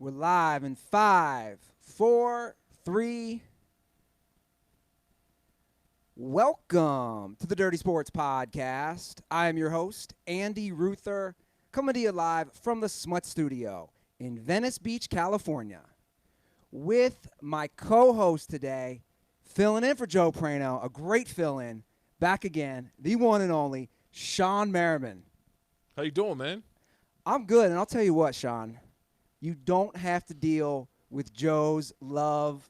We're live in 5, 4, 3. Welcome to the Dirty Sports Podcast. I am your host, Andy Ruther, coming to you live from the Smut Studio in Venice Beach, California, with my co-host today, filling in for Joe Prano, a great fill-in, back again, the one and only Shawne Merriman. How you doing, man? I'm good, and I'll tell you what, Sean. You don't have to deal with Joe's love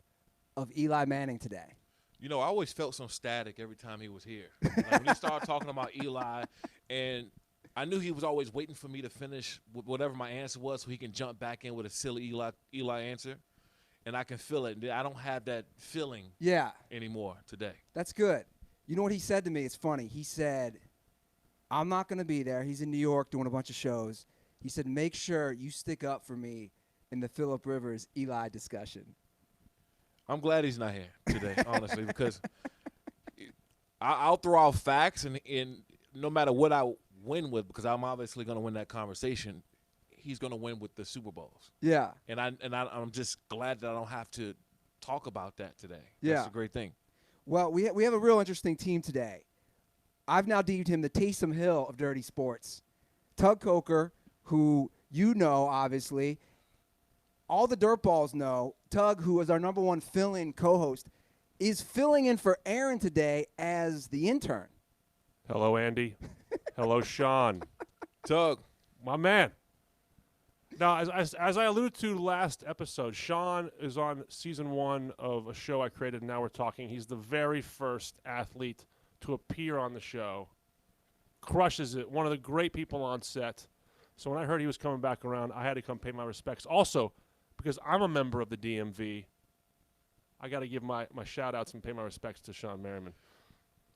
of Eli Manning today. You know, I always felt some static every time he was here. Like when he started talking about Eli, and I knew he was always waiting for me to finish with whatever my answer was so he can jump back in with a silly Eli answer, and I can feel it. I don't have that feeling anymore today. That's good. You know what he said to me? It's funny. He said, I'm not going to be there. He's in New York doing a bunch of shows. He said, make sure you stick up for me in the Phillip Rivers Eli discussion. I'm glad he's not here today, honestly, because I'll throw out facts, and no matter what I win with, because I'm obviously going to win that conversation, he's going to win with the Super Bowls. Yeah. And I'm just glad that I don't have to talk about that today. Yeah. That's a great thing. Well, we have a real interesting team today. I've now deemed him the Taysom Hill of dirty sports. Tug Coker, who you know, obviously, all the dirtballs know, Tug, who is our number one fill-in co-host, is filling in for Aaron today as the intern. Hello, Andy. Hello, Sean. Tug. My man. Now, as I alluded to last episode, Sean is on season 1 of a show I created, Now We're Talking. He's the very first athlete to appear on the show. Crushes it. One of the great people on set. So when I heard he was coming back around, I had to come pay my respects. Also, because I'm a member of the DMV, I got to give my shout-outs and pay my respects to Shawne Merriman.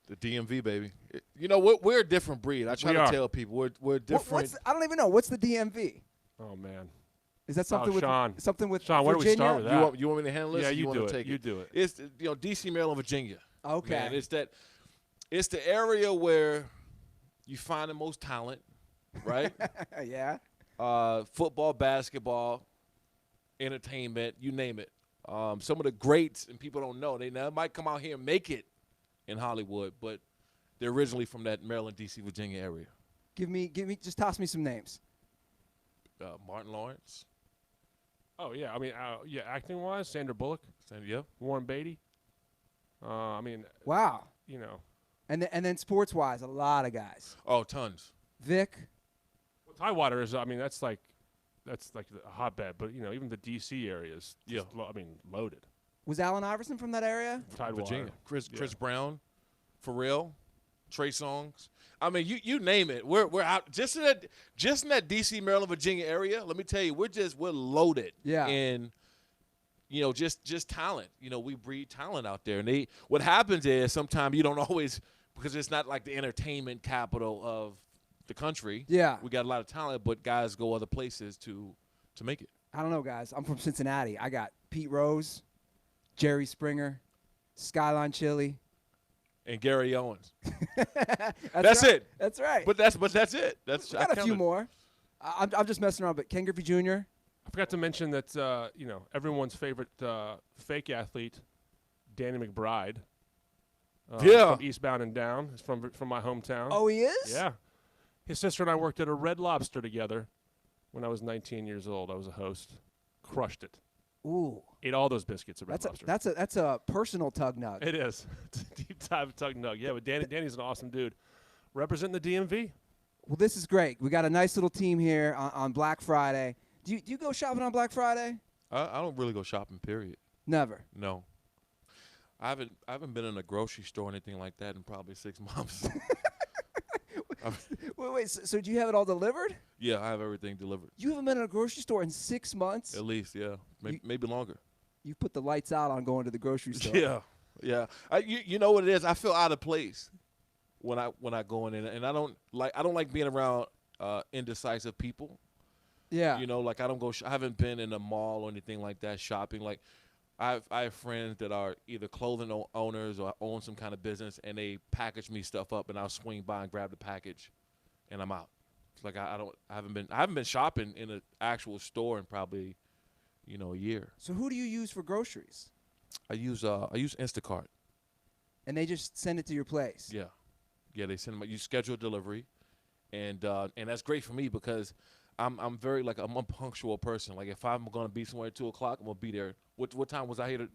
The DMV, baby. You know, we're a different breed. I try to tell people we're different. I don't even know. What's the DMV? Oh, man. Is that something with Sean. Sean, where do we start with that? You want me to handle this? Yeah, you do it. You do it. It's D.C., Maryland, Virginia. Okay. Man, it's the area where you find the most talent, right? Yeah. Football, basketball, entertainment, you name it. Some of the greats, and people don't know, they might come out here and make it in Hollywood, but they're originally from that Maryland, D.C., Virginia area. Give me, just toss me some names. Martin Lawrence. Oh, yeah. I mean, acting-wise, Sandra Bullock. Yeah. Warren Beatty. Wow. You know. And then sports-wise, a lot of guys. Oh, tons. Vic. Well, Tidewater is, that's like a hotbed, but, even the D.C. area is, loaded. Was Allen Iverson from that area? Tidewater. Virginia. Chris Brown, Pharrell, Trey Songz. I mean, you name it. We're out just in that D.C., Maryland, Virginia area. Let me tell you, we're loaded. Yeah. In just talent. We breed talent out there, and what happens is sometimes you don't always, because it's not like the entertainment capital of the country. Yeah. We got a lot of talent, but guys go other places to make it. I don't know, guys. I'm from Cincinnati. I got Pete Rose, Jerry Springer, Skyline Chili. And Gary Owens. That's right. It. That's right. But that's it. That's I got a few more. I'm just messing around, but Ken Griffey Jr. I forgot to mention that everyone's favorite fake athlete, Danny McBride. From Eastbound and Down. He's from my hometown. Oh, he is? Yeah. His sister and I worked at a Red Lobster together when I was 19 years old. I was a host. Crushed it. Ooh. Ate all those biscuits at Red Lobster. That's a personal tug nug. It is. It's a deep dive tug nug. Yeah, but Danny's an awesome dude. Representing the DMV. Well, this is great. We got a nice little team here on Black Friday. Do you go shopping on Black Friday? I don't really go shopping, period. Never. No. I haven't been in a grocery store or anything like that in probably 6 months. Wait. So do you have it all delivered? Yeah, I have everything delivered. You haven't been in a grocery store in 6 months? At least, yeah. Maybe longer. You put the lights out on going to the grocery store. Yeah. You know what it is? I feel out of place when I go in, and I don't like being around indecisive people. Yeah. Like I haven't been in a mall or anything like that shopping. Like I have friends that are either clothing owners or own some kind of business, and they package me stuff up, and I'll swing by and grab the package, and I'm out. It's like I haven't been shopping in an actual store in probably a year. So who do you use for groceries? I use Instacart. And they just send it to your place. Yeah, they send them. You schedule delivery, and that's great for me because I'm very I'm a punctual person. Like if I'm gonna be somewhere at 2:00, I'm gonna be there. What time was I here?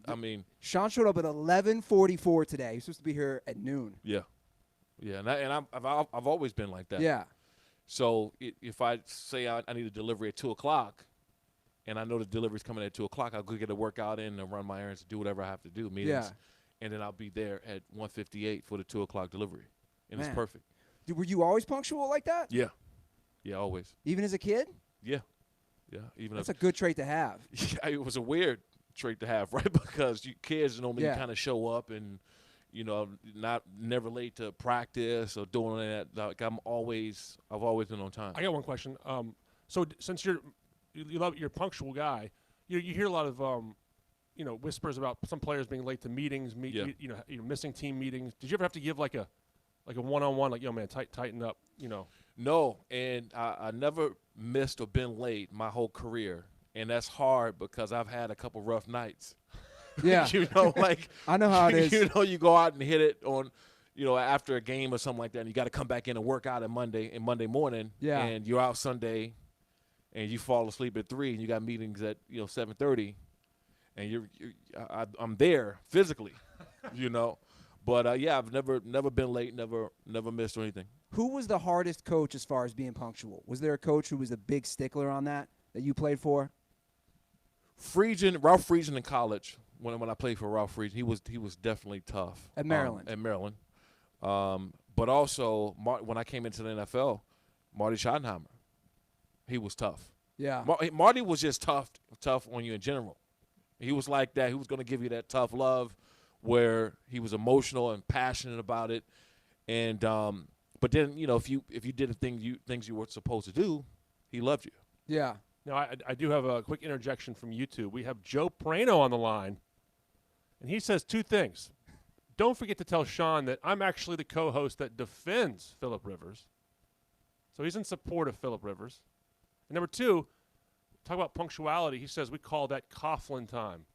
Shawne showed up at 11:44 today. He's supposed to be here at noon. Yeah, and I've always been like that. Yeah. So if I say I need a delivery at 2:00, and I know the delivery's coming at 2:00, I'll go get a workout in and run my errands, do whatever I have to do, meetings, Yeah. and then I'll be there at 1:58 for the 2:00 delivery, and Man. it's perfect. Were you always punctual like that? Yeah, always. Even as a kid? Yeah. Even That's a good trait to have. Yeah, it was a weird trait to have, right? Because kids normally Yeah. kind of show up and never late to practice or doing that. Like I've always been on time. I got one question. So since you're a punctual guy, you hear a lot of whispers about some players being late to meetings, you're missing team meetings. Did you ever have to give like a one-on-one, like, yo man, tighten up, No, and I never missed or been late my whole career, and that's hard because I've had a couple rough nights. Yeah. I know how it is. You go out and hit it on, after a game or something like that, and you got to come back in and work out on Monday morning. Yeah. And you're out Sunday, and you fall asleep at 3, and you got meetings at 7:30, and I'm there physically, But I've never been late, never missed or anything. Who was the hardest coach as far as being punctual? Was there a coach who was a big stickler on that you played for? Ralph Friesen in college. When I played for Ralph Friesen, he was definitely tough At Maryland. But also when I came into the NFL, Marty Schottenheimer, he was tough. Yeah. Marty was just tough on you in general. He was like that. He was going to give you that tough love, where he was emotional and passionate about it, and but then if you did the things you were supposed to do, he loved you. Yeah. Now I do have a quick interjection from YouTube. We have Joe Prano on the line, and he says 2 things. Don't forget to tell Shawne that I'm actually the co-host that defends Phillip Rivers, so he's in support of Phillip Rivers. And number 2, talk about punctuality. He says we call that Coughlin time.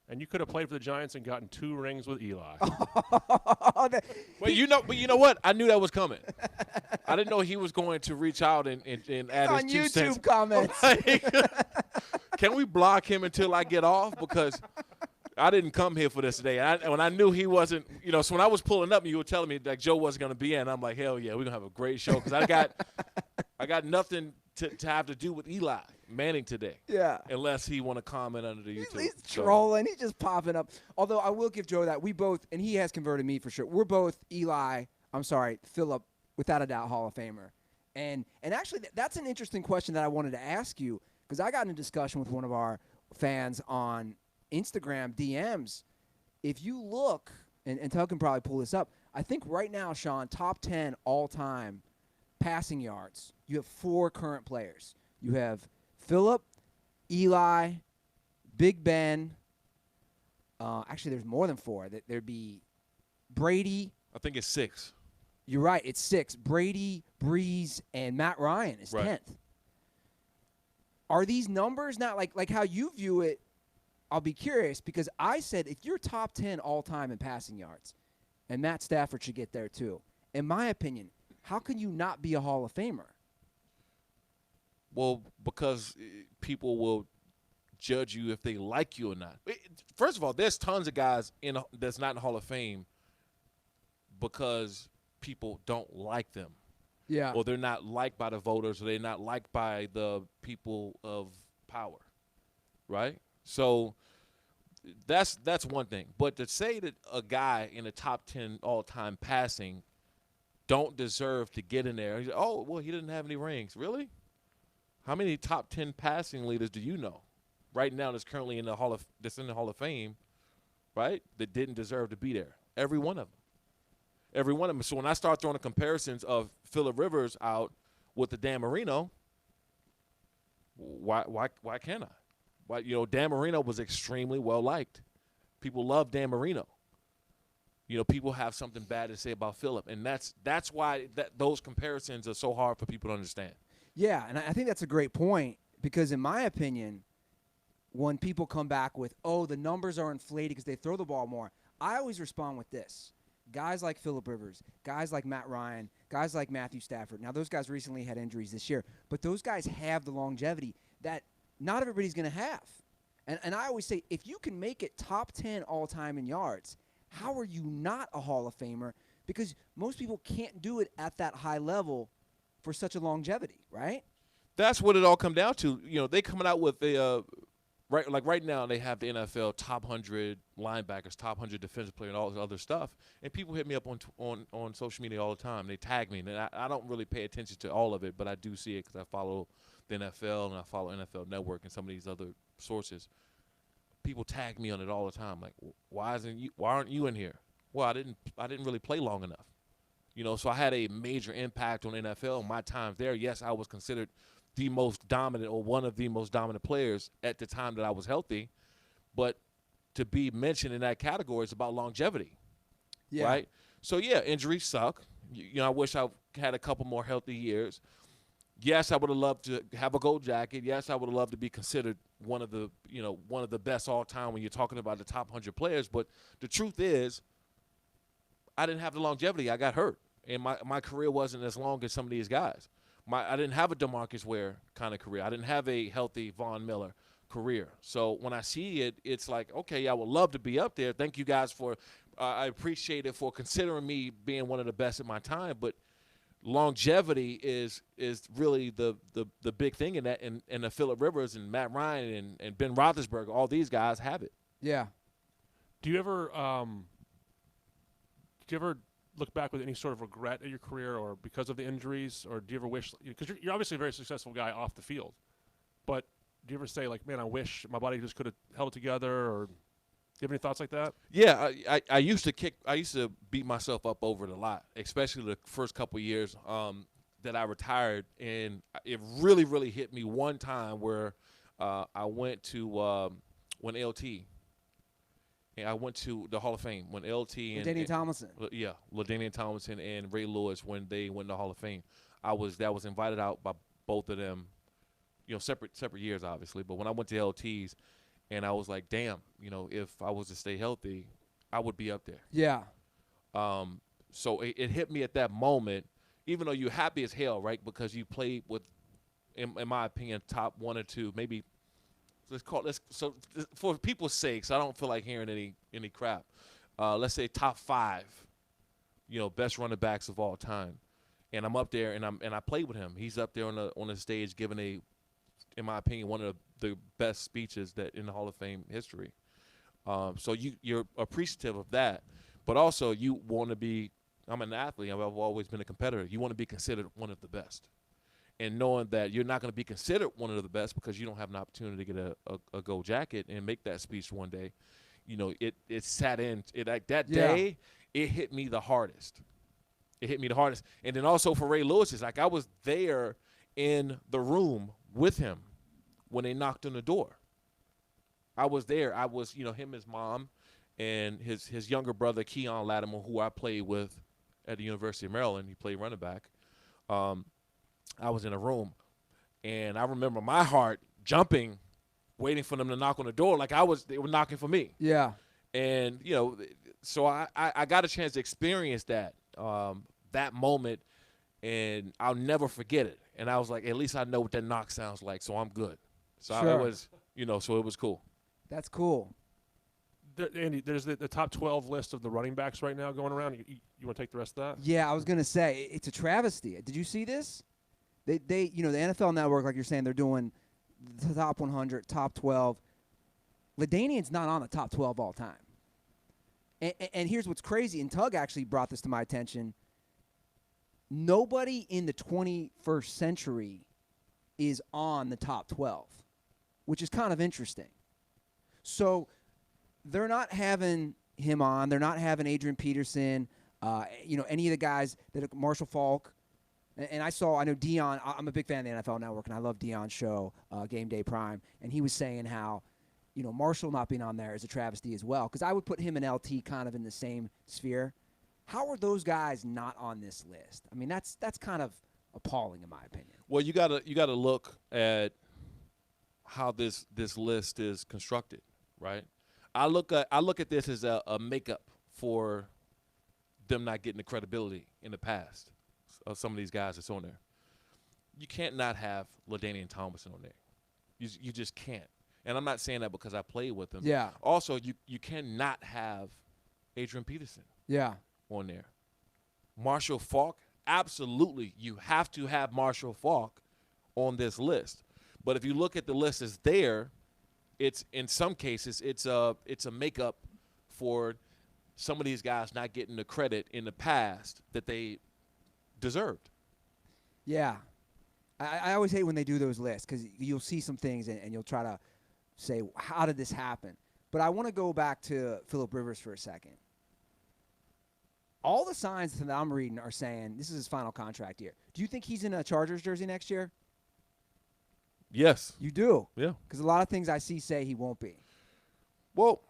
And you could have played for the Giants and gotten 2 rings with Eli. But you know what? I knew that was coming. I didn't know he was going to reach out and add on his 2 cents. YouTube comments. Can we block him until I get off? Because I didn't come here for this today. When I knew he wasn't, so when I was pulling up and you were telling me that Joe wasn't going to be in, I'm like, hell yeah, we're going to have a great show. Because I got nothing to have to do with Eli Manning today. Yeah. Unless he want to comment under the YouTube. He's trolling. He's just popping up. Although I will give Joe that. We both, and he has converted me for sure. We're both Phillip, without a doubt, Hall of Famer. And actually, that's an interesting question that I wanted to ask you, because I got in a discussion with one of our fans on Instagram DMs. If you look, and Tug can probably pull this up, I think right now, Shawne, top 10 all-time passing yards, you have 4 current players. You have Phillip, Eli, Big Ben. Actually, there's more than 4. There'd be Brady. I think it's 6. You're right. It's 6. Brady, Breeze, and Matt Ryan is 10th. Are these numbers not like how you view it? I'll be curious, because I said if you're top 10 all-time in passing yards, and Matt Stafford should get there too, in my opinion, how can you not be a Hall of Famer? Well, because people will judge you if they like you or not. First of all, there's tons of guys that's not in the Hall of Fame because people don't like them. Yeah. Or they're not liked by the voters, or they're not liked by the people of power, right? So that's one thing. But to say that a guy in the top 10 all-time passing don't deserve to get in there, oh, well, he didn't have any rings. Really? How many top 10 passing leaders do you know right now that's currently in the Hall of Fame, right, that didn't deserve to be there? Every one of them. Every one of them. So when I start throwing the comparisons of Phillip Rivers out with the Dan Marino, why can't I? Why, Dan Marino was extremely well liked. People love Dan Marino. People have something bad to say about Phillip, and that's why those comparisons are so hard for people to understand. Yeah, and I think that's a great point, because in my opinion, when people come back with, oh, the numbers are inflated because they throw the ball more, I always respond with this. Guys like Phillip Rivers, guys like Matt Ryan, guys like Matthew Stafford. Now, those guys recently had injuries this year, but those guys have the longevity that not everybody's going to have. And I always say, if you can make it top 10 all-time in yards, how are you not a Hall of Famer? Because most people can't do it at that high level for such a longevity, right? That's what it all come down to. You know, they coming out with a right now they have the NFL top 100 linebackers, top 100 defensive player, and all this other stuff. And people hit me up on social media all the time. They tag me, and I don't really pay attention to all of it, but I do see it because I follow the NFL and I follow NFL Network and some of these other sources. People tag me on it all the time. Like, why aren't you in here? Well, I didn't really play long enough. You know, so I had a major impact on NFL. My time there, yes, I was considered the most dominant or one of the most dominant players at the time that I was healthy. But to be mentioned in that category is about longevity, right? So, yeah, injuries suck. You know, I wish I had a couple more healthy years. Yes, I would have loved to have a gold jacket. Yes, I would have loved to be considered one of the best all time when you're talking about the top 100 players. But the truth is, I didn't have the longevity. I got hurt, and my career wasn't as long as some of these guys. I didn't have a DeMarcus Ware kind of career. I didn't have a healthy Von Miller career. So when I see it, it's like, okay, I would love to be up there. Thank you guys for I appreciate it for considering me being one of the best at my time. But longevity is really the big thing in that, and the Phillip Rivers and Matt Ryan and Ben Roethlisberger, all these guys have it. Yeah. Do you ever look back with any sort of regret at your career, or because of the injuries, or do you ever wish, because you're obviously a very successful guy off the field, but do you ever say, like, man, I wish my body just could have held it together, or do you have any thoughts like that? Yeah, I used to beat myself up over it a lot, especially the first couple of years that I retired, and it really, really hit me one time where I went to when LT. I went to the Hall of Fame when LT and LaDainian Tomlinson. Yeah, LaDainian Tomlinson and Ray Lewis, when they went to the Hall of Fame. I was invited out by both of them, you know, separate years obviously. But when I went to LT's, and I was like, damn, you know, if I was to stay healthy, I would be up there. Yeah. So it hit me at that moment, even though you're happy as hell, right? Because you played with, in my opinion, top one or two, maybe. So for people's sakes, I don't feel like hearing any crap. Let's say top 5, you know, best running backs of all time, and I'm up there and I played with him. He's up there on the stage giving in my opinion, one of the best speeches that in the Hall of Fame history. So you're appreciative of that, but also you want to be. I'm an athlete. I've always been a competitor. You want to be considered one of the best. And knowing that you're not going to be considered one of the best because you don't have an opportunity to get a gold jacket and make that speech one day, you know, it sat in. Day, it hit me the hardest. It hit me the hardest. And then also for Ray Lewis, it's like I was there in the room with him when they knocked on the door. I was there. I was, you know, him, his mom, and his younger brother, Keon Latimer, who I played with at the University of Maryland. He played running back. I was in a room, and I remember my heart jumping, waiting for them to knock on the door like they were knocking for me. Yeah. And, you know, so I got a chance to experience that moment, and I'll never forget it. And I was like, at least I know what that knock sounds like, so I'm good. So Sure. it was, you know, so it was cool. That's cool. Andy, there's the top 12 list of the running backs right now going around. You want to take the rest of that? Yeah, I was going to say, it's a travesty. Did you see this? They you know, the NFL Network, like you're saying, they're doing the top 100, top 12. LaDainian's not on the top 12 all time. And here's what's crazy, and Tug actually brought this to my attention. Nobody in the 21st century is on the top 12, which is kind of interesting. So they're not having him on. They're not having Adrian Peterson, you know, any of the guys that Marshall Faulk. And I know Dion. I'm a big fan of the NFL Network, and I love Dion's show, Game Day Prime. And he was saying how, you know, Marshall not being on there is a travesty as well, because I would put him and LT kind of in the same sphere. How are those guys not on this list? I mean, that's kind of appalling in my opinion. Well, you gotta look at how this list is constructed, right? I look at this as a makeup for them not getting the credibility in the past of some of these guys that's on there. You can't not have LaDainian Tomlinson on there. You just can't. And I'm not saying that because I played with him. Yeah. Also, you cannot have Adrian Peterson Yeah. on there. Marshall Faulk, absolutely, you have to have Marshall Faulk on this list. But if you look at the list as there, it's in some cases it's a makeup for some of these guys not getting the credit in the past that they deserved. Yeah. I always hate when they do those lists because you'll see some things and you'll try to say, how did this happen? But I want to go back to Phillip Rivers for a second. All the signs that I'm reading are saying this is his final contract year. Do you think he's in a Chargers jersey next year? Yes. You do? Yeah. Because a lot of things I see say he won't be. Well,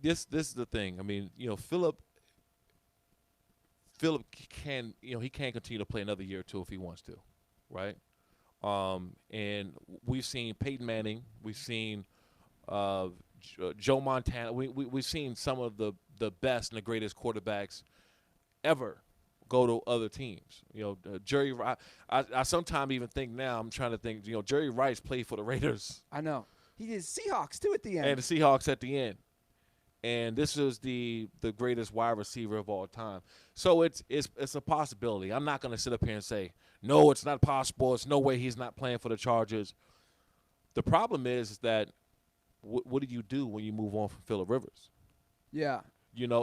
this is the thing. I mean, Phillip can, he can continue to play another year or two if he wants to, right? And we've seen Peyton Manning, we've seen Joe Montana, we've seen some of the best and the greatest quarterbacks ever go to other teams. Jerry. I sometimes even think now. I'm trying to think. Jerry Rice played for the Raiders. I know he did Seahawks too at the end. And the Seahawks at the end. And this is the greatest wide receiver of all time. So it's a possibility. I'm not going to sit up here and say, no, it's not possible. It's no way he's not playing for the Chargers. The problem is that what do you do when you move on from Phillip Rivers? Yeah.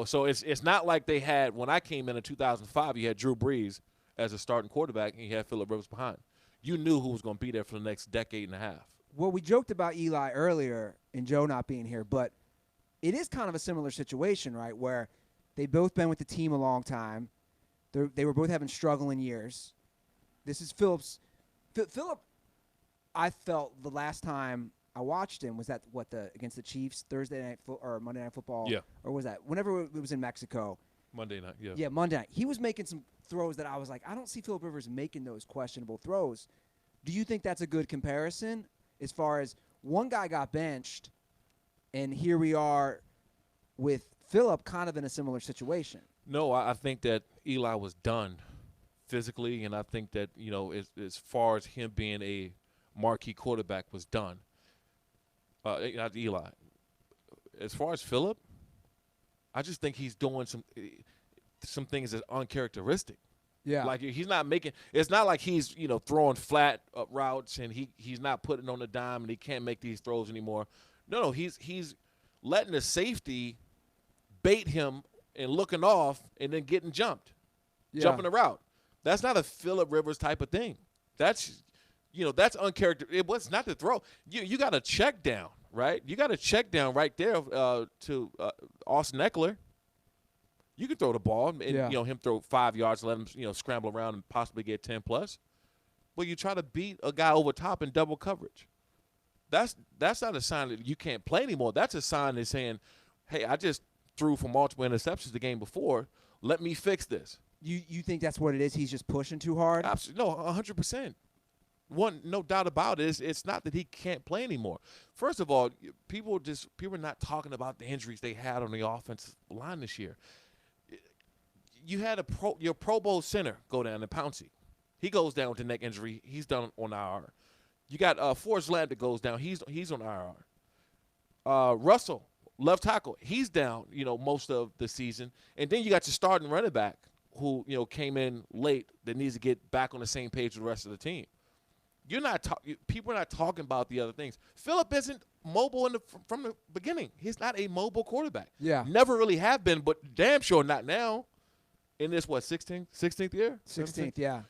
So it's not like they had, when I came in 2005, you had Drew Brees as a starting quarterback and you had Phillip Rivers behind. You knew who was going to be there for the next decade and a half. Well, we joked about Eli earlier and Joe not being here, but it is kind of a similar situation, right, where they've both been with the team a long time. They were both having struggling years. This is Phillip's. Phillip, I felt the last time I watched him was against the Chiefs Thursday night or Monday Night Football. Yeah. Or was that whenever it was in Mexico? Monday night. Yeah. Yeah, Monday night. He was making some throws that I was like, I don't see Phillip Rivers making those questionable throws. Do you think that's a good comparison as far as one guy got benched, and here we are with Phillip kind of in a similar situation? No, I think that Eli was done physically, and I think that as far as him being a marquee quarterback was done. Not Eli. As far as Phillip, I just think he's doing some things that's uncharacteristic. Yeah. Like he's not making – it's not like he's, throwing flat routes and he's not putting on the dime and he can't make these throws anymore. No, he's letting the safety bait him and looking off and then getting jumped, jumping the route. That's not a Phillip Rivers type of thing. That's that's uncharacteristic. It was not the throw. You got a check down, right? You got a check down right there to Austin Eckler. You can throw the ball and him throw 5 yards, let him scramble around and possibly get 10 plus. But you try to beat a guy over top in double coverage. That's not a sign that you can't play anymore. That's a sign that's saying, hey, I just threw for multiple interceptions the game before. Let me fix this. You think that's what it is? He's just pushing too hard? Absolutely. No, 100%. No doubt about it. It's not that he can't play anymore. First of all, people are not talking about the injuries they had on the offensive line this year. You had your Pro Bowl center go down in Pouncey. He goes down with a neck injury. He's done on IR. You got Forrest Lamp that goes down. He's on IR. Russell, left tackle, he's down, most of the season. And then you got your starting running back who, came in late that needs to get back on the same page with the rest of the team. People are not talking about the other things. Phillip isn't mobile from the beginning. He's not a mobile quarterback. Yeah. Never really have been, but damn sure not now. In this 16th year? 16th, yeah.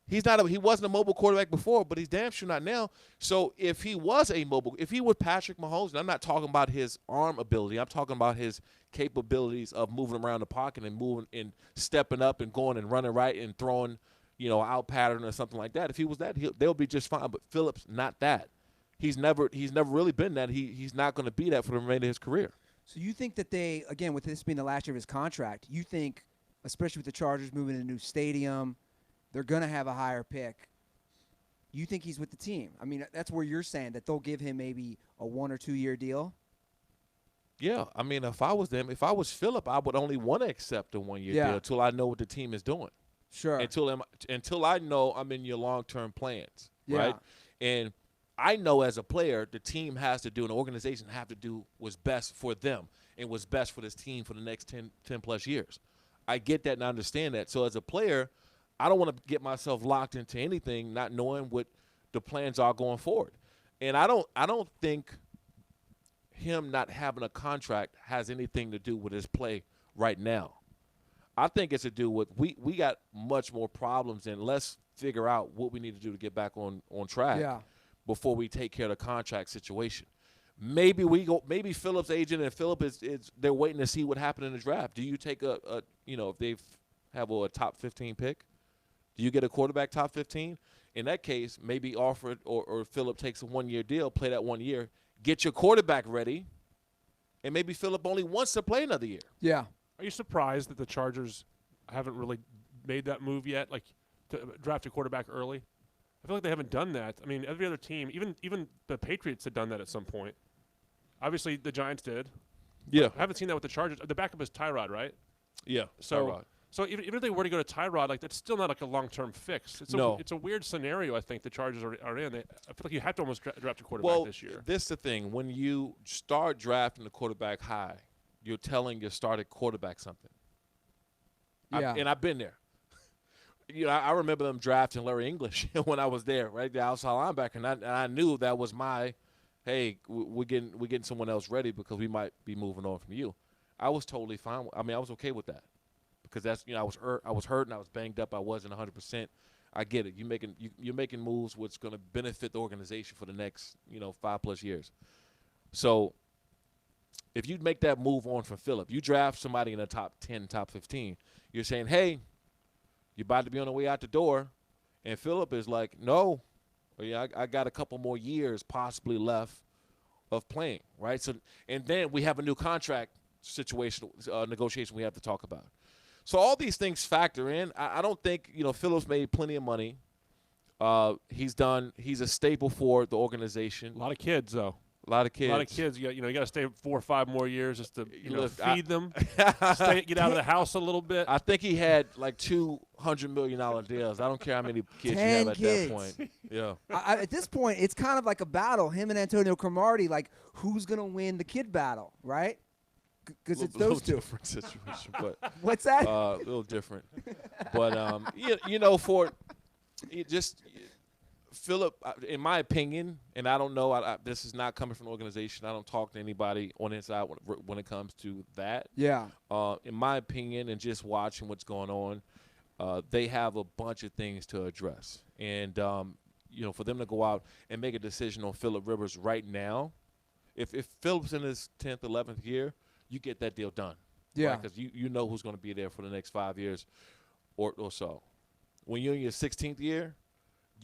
He wasn't a mobile quarterback before, but he's damn sure not now. So if he was Patrick Mahomes, and I'm not talking about his arm ability, I'm talking about his capabilities of moving around the pocket and moving and stepping up and going and running right and throwing, out pattern or something like that. If he was that, they'll be just fine. But Phillip's not that. He's never really been that. He's not going to be that for the remainder of his career. So you think that they, again, with this being the last year of his contract, you think, especially with the Chargers moving to a new stadium, they're going to have a higher pick. you think he's with the team? I mean, that's where you're saying that they'll give him maybe a 1 or 2 year deal. Yeah, I mean, if I was them, if I was Phillip, I would only want to accept a 1 year deal until I know what the team is doing. Sure. Until I know I'm in your long-term plans, Yeah. right? And I know as a player, the team has to do, an organization have to do what's best for them and what's best for this team for the next 10 plus years. I get that and I understand that. So as a player, I don't want to get myself locked into anything not knowing what the plans are going forward. And I don't think him not having a contract has anything to do with his play right now. I think it's to do with we got much more problems, and let's figure out what we need to do to get back on track before we take care of the contract situation. Maybe Phillip's agent and Phillip is they're waiting to see what happened in the draft. Do you take if they have a top 15 pick, do you get a quarterback top 15? In that case, maybe Alfred or Phillip takes a 1 year deal, play that 1 year, get your quarterback ready, and maybe Phillip only wants to play another year. Yeah. Are you surprised that the Chargers haven't really made that move yet, like to draft a quarterback early? I feel like they haven't done that. I mean, every other team, even the Patriots had done that at some point. Obviously, the Giants did. Yeah. I haven't seen that with the Chargers. The backup is Tyrod, right? Yeah, Tyrod. So even if they were to go to Tyrod, like that's still not like a long-term fix. It's a weird scenario. I think the Chargers are in. I feel like you have to almost draft a quarterback this year. This is the thing. When you start drafting the quarterback high, you're telling your starting quarterback something. Yeah. And I've been there. I remember them drafting Larry English when I was there, right? The outside linebacker, and I knew that was my, hey, we're getting someone else ready because we might be moving on from you. I was totally fine. I mean, I was okay with that because that's I was hurt and I was banged up. I wasn't 100%. I get it. You're making moves which going to benefit the organization for the next 5+ years. So if you make that move on from Phillip, you draft somebody in the top 10, top 15, you're saying, hey, you're about to be on the way out the door. And Phillip is like, no, I got a couple more years possibly left of playing, right? So, and then we have a new contract situation, negotiation we have to talk about. So all these things factor in. I don't think, Phillip's made plenty of money. He's a staple for the organization. A lot of kids, though. A lot of kids. You got to stay 4 or 5 more years just to feed them, get out of the house a little bit. I think he had like $200 million deals. I don't care how many kids you have at that point. Yeah. At this point, it's kind of like a battle. Him and Antonio Cromartie, like who's gonna win the kid battle, right? Because it's those two. Different situation, but what's that? A little different, but Phillip, in my opinion, and I don't know, this is not coming from an organization. I don't talk to anybody on inside when it comes to that. Yeah. In my opinion, and just watching what's going on, they have a bunch of things to address. And, for them to go out and make a decision on Phillip Rivers right now, if Phillip's in his 10th, 11th year, you get that deal done. Yeah. Because you know who's going to be there for the next 5 years or so. When you're in your 16th year,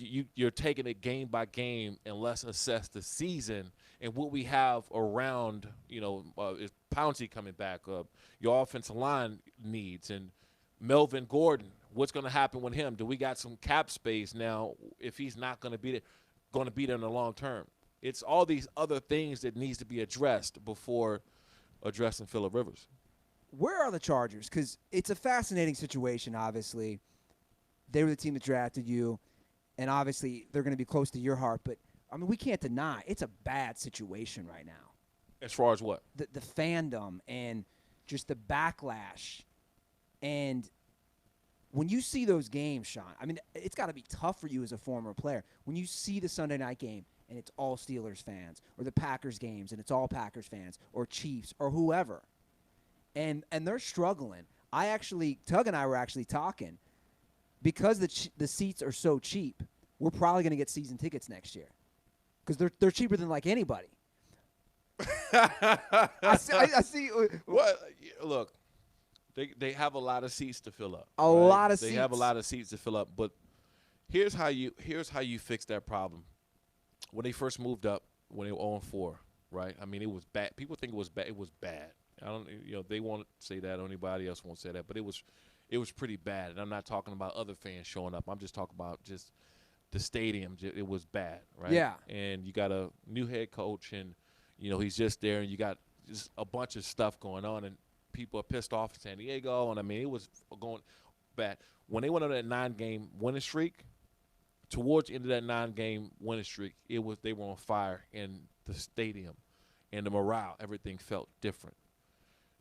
you're taking it game by game, and let's assess the season and what we have around, is Pouncey coming back up, your offensive line needs, and Melvin Gordon, what's going to happen with him? Do we got some cap space now if he's not going to be there in the long term? It's all these other things that needs to be addressed before addressing Phillip Rivers. Where are the Chargers? Because it's a fascinating situation, obviously. They were the team that drafted you. And obviously, they're going to be close to your heart. But, I mean, we can't deny it's a bad situation right now. As far as what? The fandom and just the backlash. And when you see those games, Shawne, I mean, it's got to be tough for you as a former player. When you see the Sunday night game and it's all Steelers fans, or the Packers games and it's all Packers fans, or Chiefs, or whoever, and they're struggling. Tug and I were actually talking. Because the seats are so cheap, we're probably going to get season tickets next year because they're cheaper than like anybody. I see. What? Look, they have a lot of seats to fill up. A lot of seats. They have a lot of seats to fill up. But here's how you fix that problem. When they first moved up, when they were 0-4, right? I mean, it was bad. People think it was bad. It was bad. I don't. They won't say that. Or anybody else won't say that. But it was pretty bad. And I'm not talking about other fans showing up. I'm just talking about just the stadium, it was bad, right? Yeah. And you got a new head coach, and he's just there, and you got just a bunch of stuff going on, and people are pissed off in San Diego, and I mean it was going bad. When they went on that 9-game winning streak, towards the end of that 9-game winning streak, they were on fire in the stadium, and the morale, everything felt different.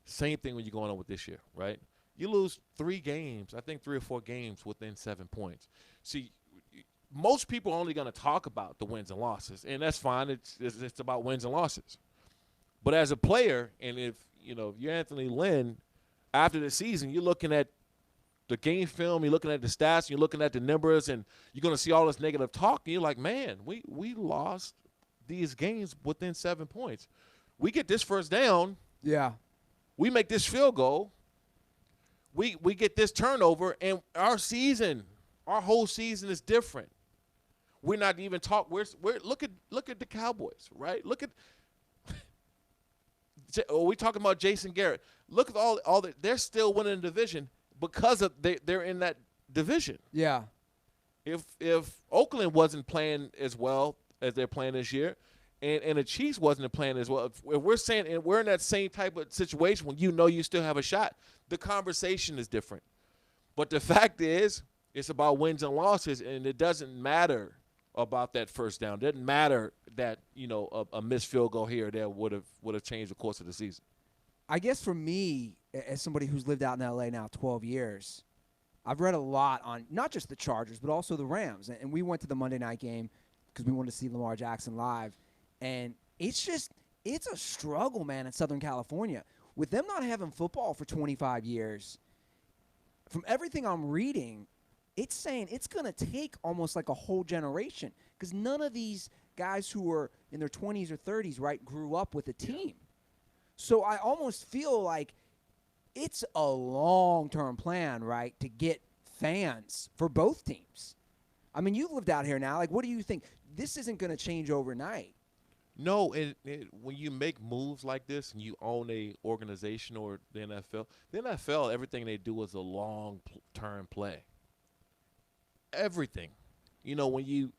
Same thing when you're going on with this year, right? You lose 3 games, I think 3 or 4 games within 7 points. See, most people are only going to talk about the wins and losses, and that's fine. It's about wins and losses. But as a player, and if you're Anthony Lynn, after the season, you're looking at the game film, you're looking at the stats, you're looking at the numbers, and you're going to see all this negative talk, and you're like, man, we lost these games within 7 points. We get this first down. Yeah. We make this field goal. We get this turnover, and our whole season is different. We're not even look at the Cowboys, right? Look at we talking about Jason Garrett. Look at all that they're still winning the division because of they're in that division. Yeah. If Oakland wasn't playing as well as they're playing this year, and the Chiefs wasn't playing as well, if we're saying and we're in that same type of situation when you still have a shot, the conversation is different. But the fact is, it's about wins and losses, and it doesn't matter about that first down. It doesn't matter that a missed field goal here or there would have changed the course of the season. I guess for me, as somebody who's lived out in LA now 12 years, I've read a lot on not just the Chargers but also the Rams. And we went to the Monday night game because we wanted to see Lamar Jackson live. And it's a struggle, man, in Southern California. With them not having football for 25 years, from everything I'm reading, it's saying it's going to take almost like a whole generation because none of these guys who are in their 20s or 30s, right, grew up with a team. So I almost feel like it's a long-term plan, right, to get fans for both teams. I mean, you've lived out here now. Like, what do you think? This isn't going to change overnight. No, when you make moves like this and you own a organization or the NFL, everything they do is a long-term play. Everything. When you're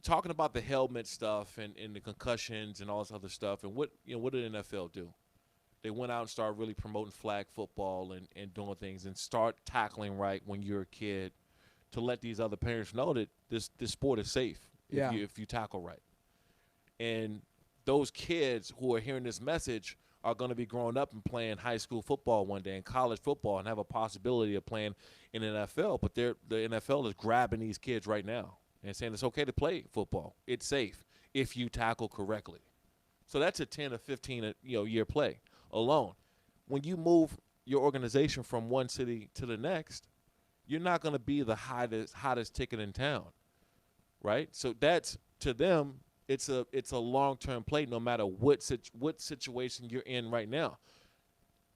talking about the helmet stuff and the concussions and all this other stuff, and what did the NFL do? They went out and started really promoting flag football and doing things and start tackling right when you're a kid to let these other parents know that this sport is safe if you tackle right. And those kids who are hearing this message are going to be growing up and playing high school football one day and college football and have a possibility of playing in the NFL. But the NFL is grabbing these kids right now and saying it's okay to play football. It's safe if you tackle correctly. So that's a 10 or 15 year play alone. When you move your organization from one city to the next, you're not going to be the hottest ticket in town, right? So that's, to them, it's a long-term play no matter what situation you're in right now.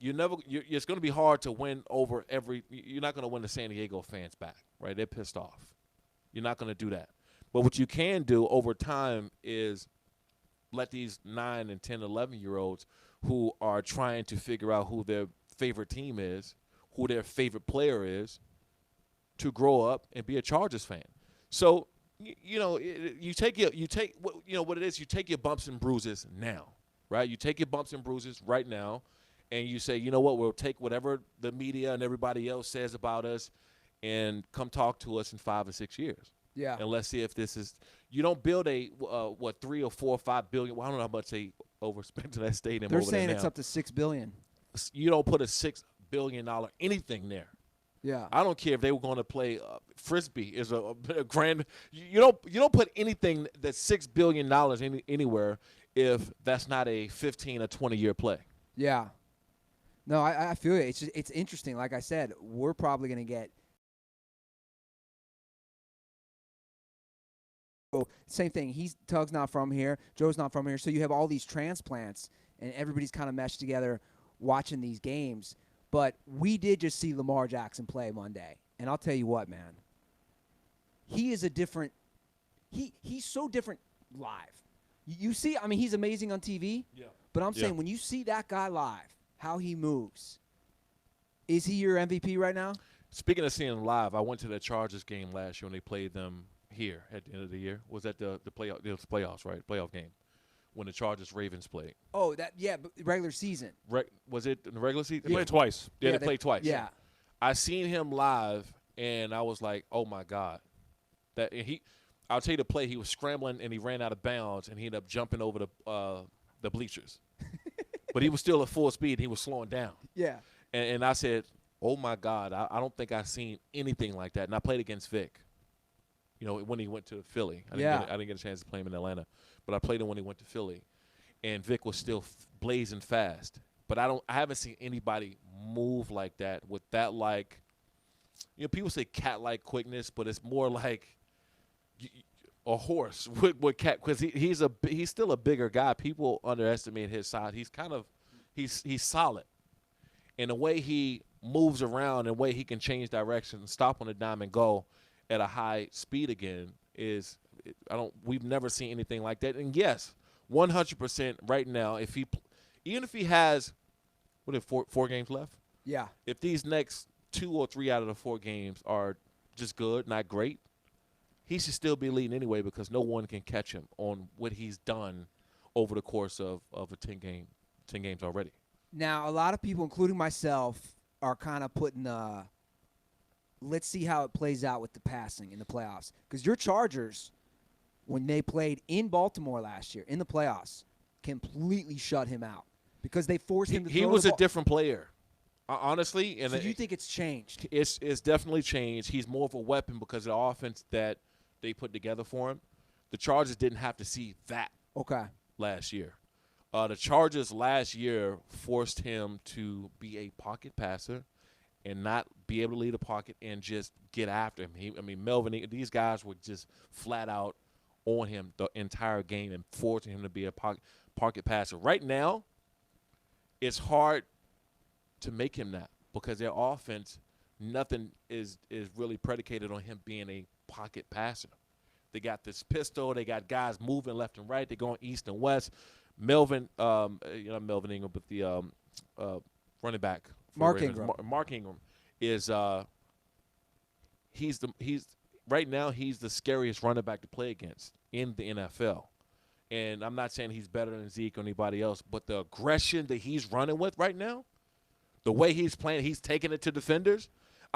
It's going to be hard to win over you're not going to win the San Diego fans back, right? They're pissed off. You're not going to do that. But what you can do over time is let these 9 and 10, 11-year-olds who are trying to figure out who their favorite team is, who their favorite player is, to grow up and be a Chargers fan. So, you take what it is. You take your bumps and bruises now, right? You take your bumps and bruises right now, and you say, you know what? We'll take whatever the media and everybody else says about us, and come talk to us in 5 or 6 years. Yeah. And let's see if this is. You don't build a 3 or 4 or 5 billion. Well, I don't know how much they overspent in that stadium. They're saying it's up to $6 billion. You don't put a $6 billion anything there. Yeah. I don't care if they were going to play frisbee is a grand. You don't put anything that's $6 billion anywhere if that's not a 15 or 20-year play. Yeah. No, I feel it. It's interesting. Like I said, we're probably going to get. Same thing. Tug's not from here. Joe's not from here. So you have all these transplants, and everybody's kind of meshed together watching these games. But we did just see Lamar Jackson play Monday. And I'll tell you what, man. He is a different – he's so different live. You see – I mean, he's amazing on TV. Yeah. But I'm saying when you see that guy live, how he moves, is he your MVP right now? Speaking of seeing them live, I went to the Chargers game last year when they played them here at the end of the year. Was that the playoff? It was playoffs, right? Playoff game when the Chargers Ravens played. Oh, but regular season. Was it in the regular season? They played twice. Yeah, they played twice. Yeah. I seen him live, and I was like, oh my God, I'll tell you the play. He was scrambling and he ran out of bounds, and he ended up jumping over the bleachers. But he was still at full speed. He was slowing down. Yeah. And I said, oh, my God, I don't think I've seen anything like that. And I played against Vic, when he went to Philly. I didn't get a chance to play him in Atlanta. But I played him when he went to Philly. And Vic was still blazing fast. But I haven't seen anybody move like that with that, people say cat-like quickness, but it's more like a horse with cat, because he's still a bigger guy. People underestimate his size. He's solid. And the way he moves around and the way he can change direction and stop on the dime and go at a high speed again we've never seen anything like that. And yes, 100% right now, even if he has, four games left? Yeah. If these next 2 or 3 out of the 4 games are just good, not great, he should still be leading anyway, because no one can catch him on what he's done over the course of a 10 games already. Now, a lot of people, including myself, are kind of putting let's see how it plays out with the passing in the playoffs. Because your Chargers, when they played in Baltimore last year in the playoffs, completely shut him out because they forced him to throw He was the a ball. different player, honestly. And So you think it's changed? It's definitely changed. He's more of a weapon because of the offense that they put together for him. The Chargers didn't have to see that last year. The Chargers last year forced him to be a pocket passer and not be able to lead a pocket and just get after him. Melvin, these guys were just flat out on him the entire game and forcing him to be a pocket passer. Right now, it's hard to make him that because their offense, nothing is really predicated on him being a pocket passer. They got this pistol. They got guys moving left and right. They're going east and west. Melvin, not Melvin Ingram, but the running back. Mark Ingram. Mark Ingram is he's right now he's the scariest running back to play against in the NFL. And I'm not saying he's better than Zeke or anybody else, but the aggression that he's running with right now, the way he's playing, he's taking it to defenders.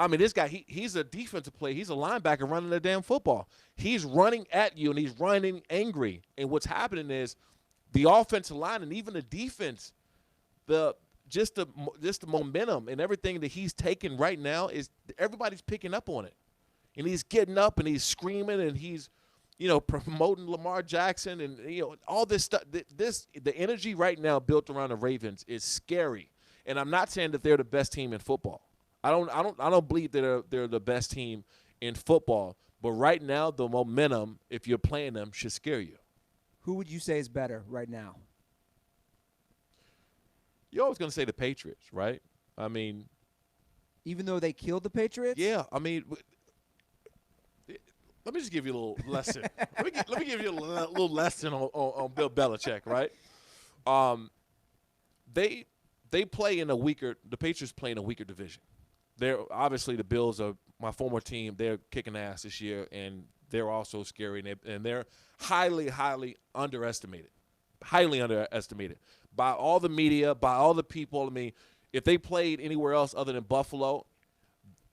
This guy, he's a defensive player. He's a linebacker running the damn football. He's running at you, and he's running angry. And what's happening is the offensive line and even the defense, just the momentum and everything that he's taking right now is everybody's picking up on it. And he's getting up and he's screaming and he's, promoting Lamar Jackson and, all this stuff. The energy right now built around the Ravens is scary. And I'm not saying that they're the best team in football. I don't believe that they're the best team in football. But right now, the momentum, if you're playing them, should scare you. Who would you say is better right now? You're always going to say the Patriots, right? Even though they killed the Patriots? Yeah, let me just give you a little lesson. let me give you a little lesson on Bill Belichick, right? They play in the Patriots play in a weaker division. They're obviously the Bills are my former team. They're kicking ass this year, and they're also scary, and they're highly, highly underestimated. Highly underestimated by all the media, by all the people. If they played anywhere else other than Buffalo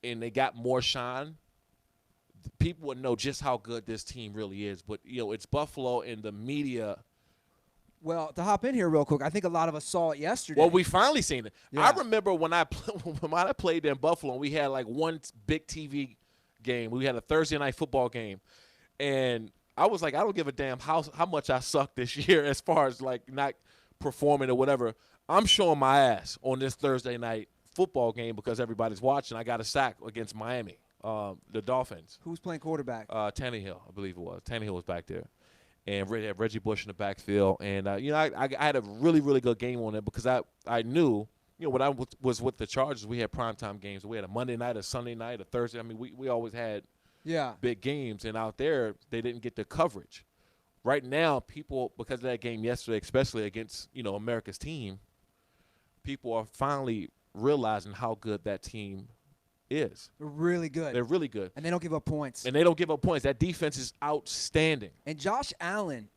and they got more shine, people would know just how good this team really is. But, it's Buffalo and the media. Well, to hop in here real quick, I think a lot of us saw it yesterday. Well, we finally seen it. Yeah. I remember when I played in Buffalo, we had like one big TV game. We had a Thursday night football game. And I was like, I don't give a damn how much I suck this year as far as like not performing or whatever. I'm showing my ass on this Thursday night football game because everybody's watching. I got a sack against Miami, the Dolphins. Who's playing quarterback? Tannehill, I believe it was. Tannehill was back there. And had Reggie Bush in the backfield. And, I had a really, really good game on it because I knew, when I was with the Chargers, we had primetime games. We had a Monday night, a Sunday night, a Thursday. We always had big games. And out there, they didn't get the coverage. Right now, people, because of that game yesterday, especially against, America's team, people are finally realizing how good that team is. They're really good. They're really good. And they don't give up points. And they don't give up points. That defense is outstanding. And Josh Allen,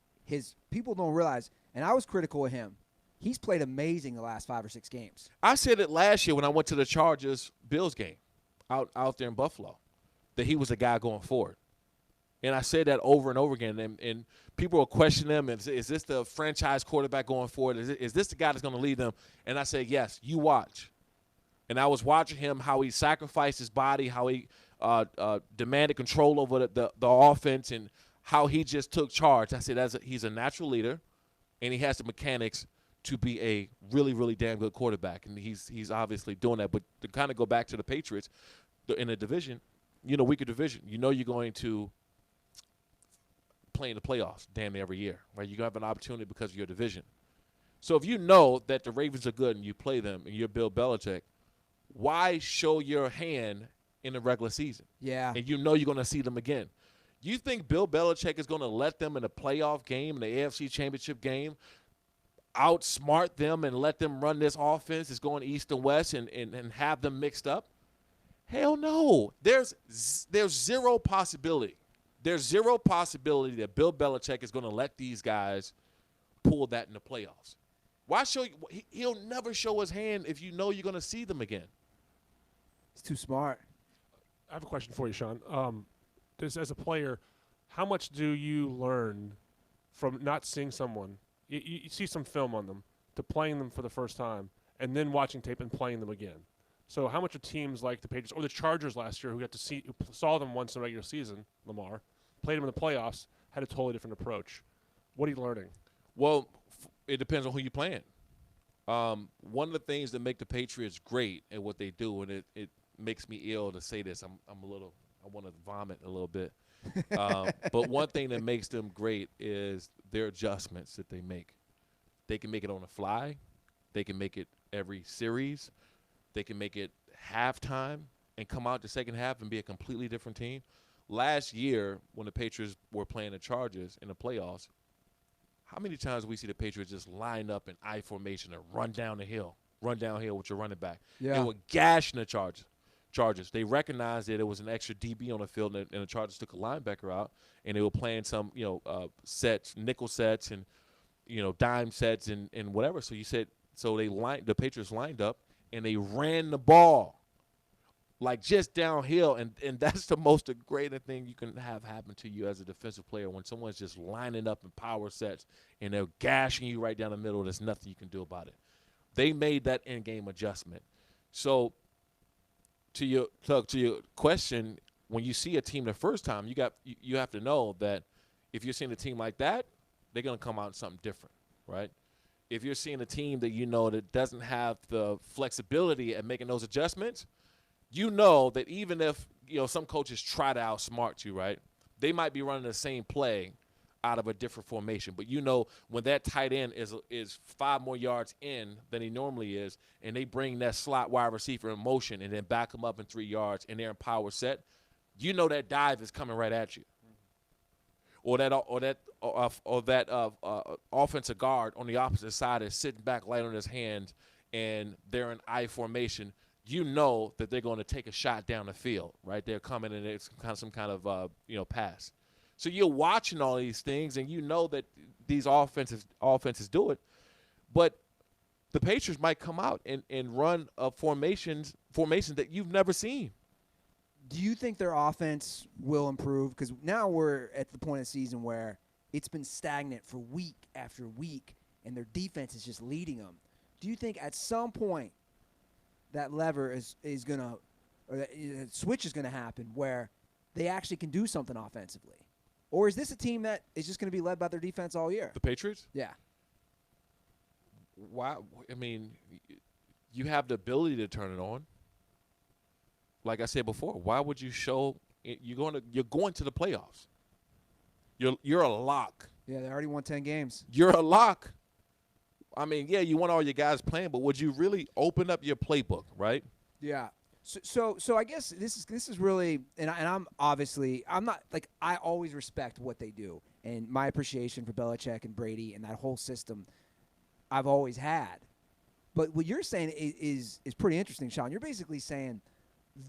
people don't realize, and I was critical of him, he's played amazing the last 5 or 6 games. I said it last year when I went to the Chargers-Bills game out there in Buffalo, that he was a guy going forward. And I said that over and over again. And people will question him, is this the franchise quarterback going forward? Is this the guy that's going to lead them? And I said, yes, you watch. And I was watching him, how he sacrificed his body, how he demanded control over the offense, and how he just took charge. I said he's a natural leader, and he has the mechanics to be a really, really damn good quarterback. And he's obviously doing that. But to kind of go back to the Patriots, in a division, weaker division, you're going to play in the playoffs damn near every year, right? You're going to have an opportunity because of your division. So if you know that the Ravens are good and you play them and you're Bill Belichick, why show your hand in the regular season? Yeah. And you're going to see them again. You think Bill Belichick is going to let them in a playoff game, in the AFC Championship game, outsmart them and let them run this offense that's going east and west and have them mixed up? Hell no. There's zero possibility. There's zero possibility that Bill Belichick is going to let these guys pull that in the playoffs. Why show you? He'll never show his hand if you know you're going to see them again. He's too smart. I have a question for you, Shawne. As a player, how much do you learn from not seeing someone? You see some film on them, to playing them for the first time, and then watching tape and playing them again. So how much are teams like the Patriots or the Chargers last year, who saw them once in the regular season, Lamar, played them in the playoffs, had a totally different approach? What are you learning? Well, it depends on who you're playing. One of the things that make the Patriots great at what they do, and it makes me ill to say this, I want to vomit a little bit. But one thing that makes them great is their adjustments that they make. They can make it on the fly. They can make it every series. They can make it halftime and come out the second half and be a completely different team. Last year, when the Patriots were playing the Chargers in the playoffs, how many times do we see the Patriots just line up in I formation and run downhill with your running back? Yeah. They were gashing the Chargers. They recognized that it was an extra DB on the field, and the Chargers took a linebacker out, and they were playing some, sets, nickel sets, and dime sets, and whatever. So the Patriots lined up, and they ran the ball like just downhill, and that's the most degrading thing you can have happen to you as a defensive player, when someone's just lining up in power sets and they're gashing you right down the middle. There's nothing you can do about it. They made that in-game adjustment. So to your question, when you see a team the first time, you have to know that if you're seeing a team like that, they're going to come out with something different, right? If you're seeing a team that doesn't have the flexibility at making those adjustments, that even if some coaches try to outsmart you, right, they might be running the same play out of a different formation. But when that tight end is 5 more yards in than he normally is, and they bring that slot wide receiver in motion and then back him up in 3 yards and they're in power set, that dive is coming right at you. Or that offensive guard on the opposite side is sitting back light on his hands and they're in I formation. That they're going to take a shot down the field, right? They're coming and it's some kind of pass. So you're watching all these things, and that these offenses do it. But the Patriots might come out and run a formation that you've never seen. Do you think their offense will improve? Because now we're at the point of the season where it's been stagnant for week after week, and their defense is just leading them. Do you think at some point that lever is going to – or that switch is going to happen where they actually can do something offensively? Or is this a team that is just going to be led by their defense all year? The Patriots? Yeah. Why? I mean, you have the ability to turn it on. Like I said before, why would you show you're going to the playoffs? You're a lock. Yeah, they already won 10 games. You're a lock. I mean, yeah, you want all your guys playing, but would you really open up your playbook, right? Yeah. So I guess this is really, and I'm not like, I always respect what they do, and my appreciation for Belichick and Brady and that whole system I've always had. But what you're saying is pretty interesting, Shawne. You're basically saying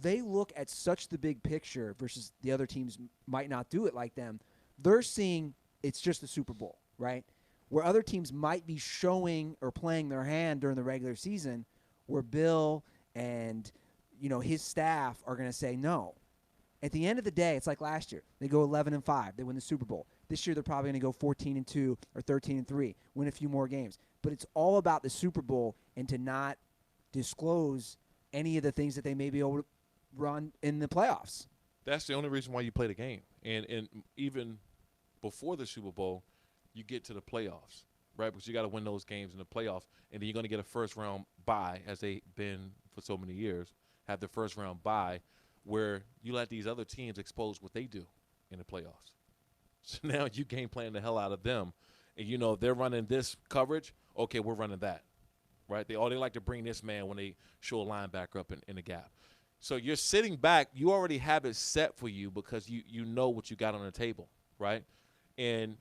they look at such the big picture versus the other teams might not do it like them. They're seeing it's just the Super Bowl, right? Where other teams might be showing or playing their hand during the regular season, where Bill and his staff are going to say no. At the end of the day, it's like last year. They go 11-5. They win the Super Bowl. This year they're probably going to go 14-2 or 13-3, win a few more games. But it's all about the Super Bowl and to not disclose any of the things that they may be able to run in the playoffs. That's the only reason why you play the game. And even before the Super Bowl, you get to the playoffs, right? Because you got to win those games in the playoffs, and then you're going to get a first-round bye, as they've been for so many years, have the first-round bye, where you let these other teams expose what they do in the playoffs. So now you game plan the hell out of them. And, they're running this coverage, okay, we're running that, right? They like to bring this man when they show a linebacker up in the gap. So you're sitting back. You already have it set for you because you know what you got on the table, right? And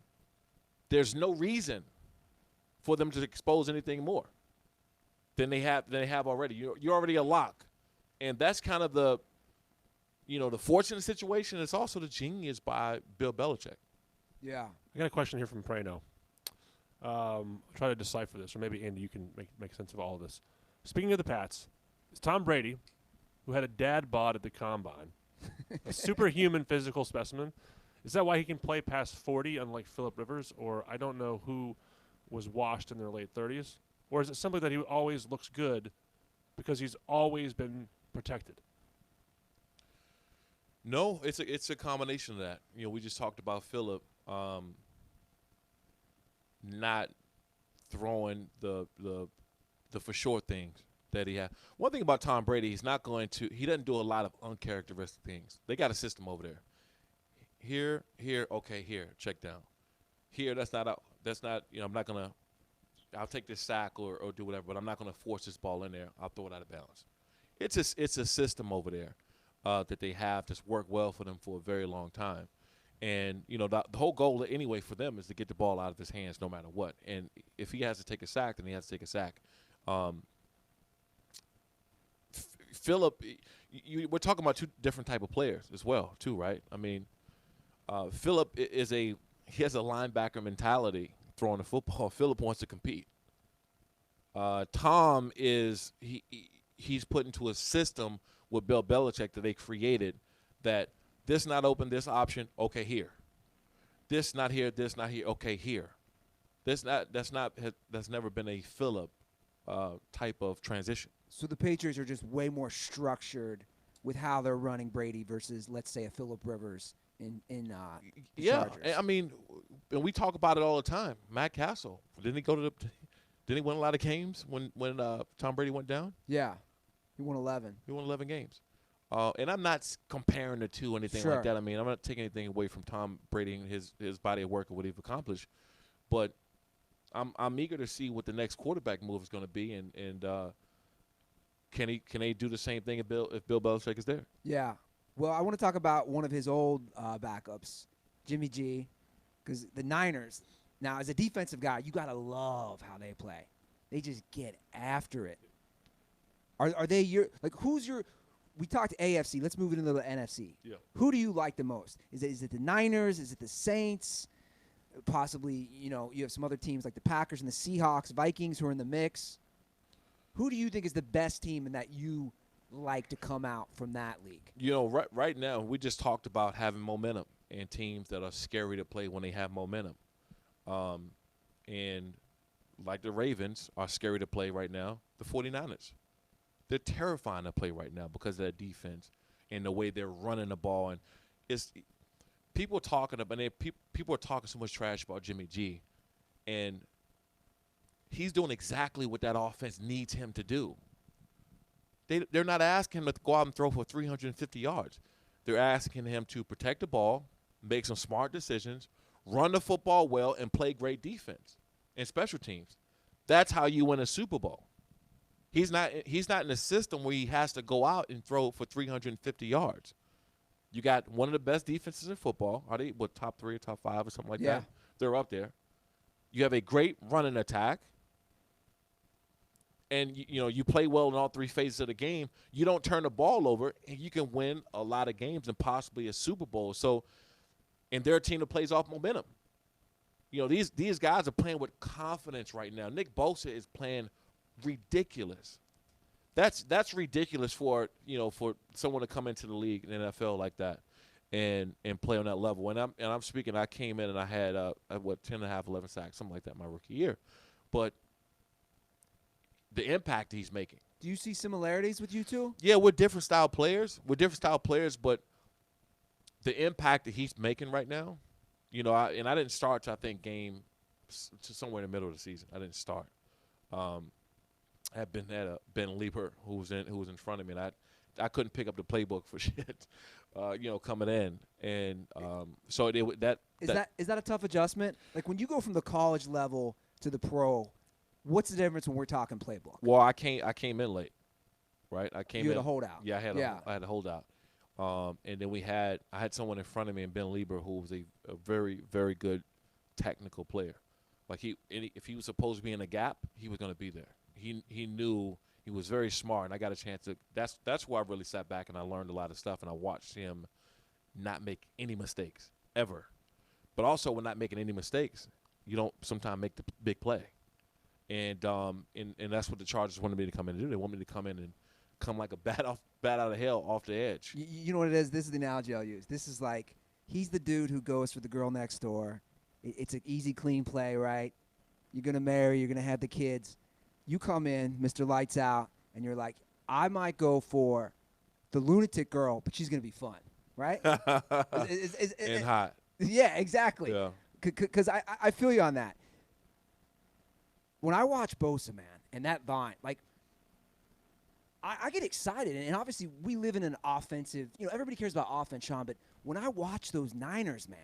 there's no reason for them to expose anything more than they have already. You're already a lock. And that's kind of the fortunate situation. It's also the genius by Bill Belichick. Yeah. I got a question here from Prano. Try to decipher this, or maybe, Andy, you can make sense of all of this. Speaking of the Pats, is Tom Brady, who had a dad bod at the Combine, a superhuman physical specimen? Is that why he can play past 40, unlike Phillip Rivers, or I don't know who was washed in their late 30s? Or is it simply that he always looks good because he's always been protected? No, it's a combination of that. We just talked about Phillip not throwing the for sure things that he had. One thing about Tom Brady, he doesn't do a lot of uncharacteristic things. They got a system over there. Here, okay, here, check down. Here, I'm not going to, I'll take this sack or do whatever, but I'm not going to force this ball in there. I'll throw it out of bounds. It's a system over there that they have that's worked well for them for a very long time. And, the whole goal anyway for them is to get the ball out of his hands no matter what. And if he has to take a sack, then he has to take a sack. Phillip, we're talking about two different type of players as well, too, right? I mean, Phillip he has a linebacker mentality throwing the football. Phillip wants to compete. Tom he's put into a system with Bill Belichick that they created that this not open, this option, okay, here. This not here, okay, here. That's never been a Phillip type of transition. So the Patriots are just way more structured with how they're running Brady versus, let's say, a Phillip Rivers in the Chargers. I mean, and we talk about it all the time. Matt Castle, didn't he win a lot of games when Tom Brady went down? Yeah, he won 11. He won 11 games. And I'm not comparing the two or anything like that. I mean, I'm not taking anything away from Tom Brady and his body of work and what he's accomplished. But I'm eager to see what the next quarterback move is going to be, and can they do the same thing if Bill Belichick is there? Yeah. Well, I want to talk about one of his old backups, Jimmy G, because the Niners. Now, as a defensive guy, you gotta love how they play. They just get after it. Are they who's your? We talked AFC. Let's move it into the NFC. Yeah. Who do you like the most? Is it the Niners? Is it the Saints? Possibly, you have some other teams like the Packers and the Seahawks, Vikings who are in the mix. Who do you think is the best team and that you like to come out from that league? Right now, we just talked about having momentum and teams that are scary to play when they have momentum. And like the Ravens are scary to play right now, the 49ers. They're terrifying to play right now because of their defense and the way they're running the ball. And it's people talking about people are talking so much trash about Jimmy G, and he's doing exactly what that offense needs him to do. They're not asking him to go out and throw for 350 yards. They're asking him to protect the ball, make some smart decisions, run the football well, and play great defense and special teams. That's how you win a Super Bowl. He's not in a system where he has to go out and throw for 350 yards. You got one of the best defenses in football. Are they top 3 or top 5 or something like that? They're up there. You have a great running attack. and you play well in all three phases of the game, you don't turn the ball over, and you can win a lot of games and possibly a Super Bowl. So, and they're a team that plays off momentum. These guys are playing with confidence right now. Nick Bosa is playing ridiculous. That's ridiculous for someone to come into the league in the NFL like that and play on that level. And I'm speaking. I came in and I had 10.5, 11 sacks, something like that, my rookie year. But the impact he's making. Do you see similarities with you two? Yeah, we're different style players. But the impact that he's making right now, I didn't start to, I think, game to somewhere in the middle of the season. I didn't start. I had Ben Lieber who was in front of me, and I couldn't pick up the playbook for shit, coming in, and so is that a tough adjustment? Like when you go from the college level to the pro, what's the difference when we're talking playbook? Well, I came in late, right? You had a holdout. Yeah, I had a holdout. And then I had someone in front of me, and Ben Lieber, who was a very, very good technical player. Like if he was supposed to be in a gap, he was going to be there. He knew. He was very smart, and I got a chance to. That's where I really sat back and I learned a lot of stuff, and I watched him not make any mistakes ever. But also, when not making any mistakes, you don't sometimes make the big play. And that's what the Chargers wanted me to come in and do. They want me to come in and come like a bat out of hell off the edge. You know what it is? This is the analogy I'll use. This is like he's the dude who goes for the girl next door. It's an easy, clean play, right? You're going to marry. You're going to have the kids. You come in, Mr. Lights Out, and you're like, I might go for the lunatic girl, but she's going to be fun, right? And hot. Yeah, exactly. Yeah. Because I feel you on that. When I watch Bosa, man, and that Vine, like, I get excited. And obviously, we live in an offensive, everybody cares about offense, Shawne, but when I watch those Niners, man,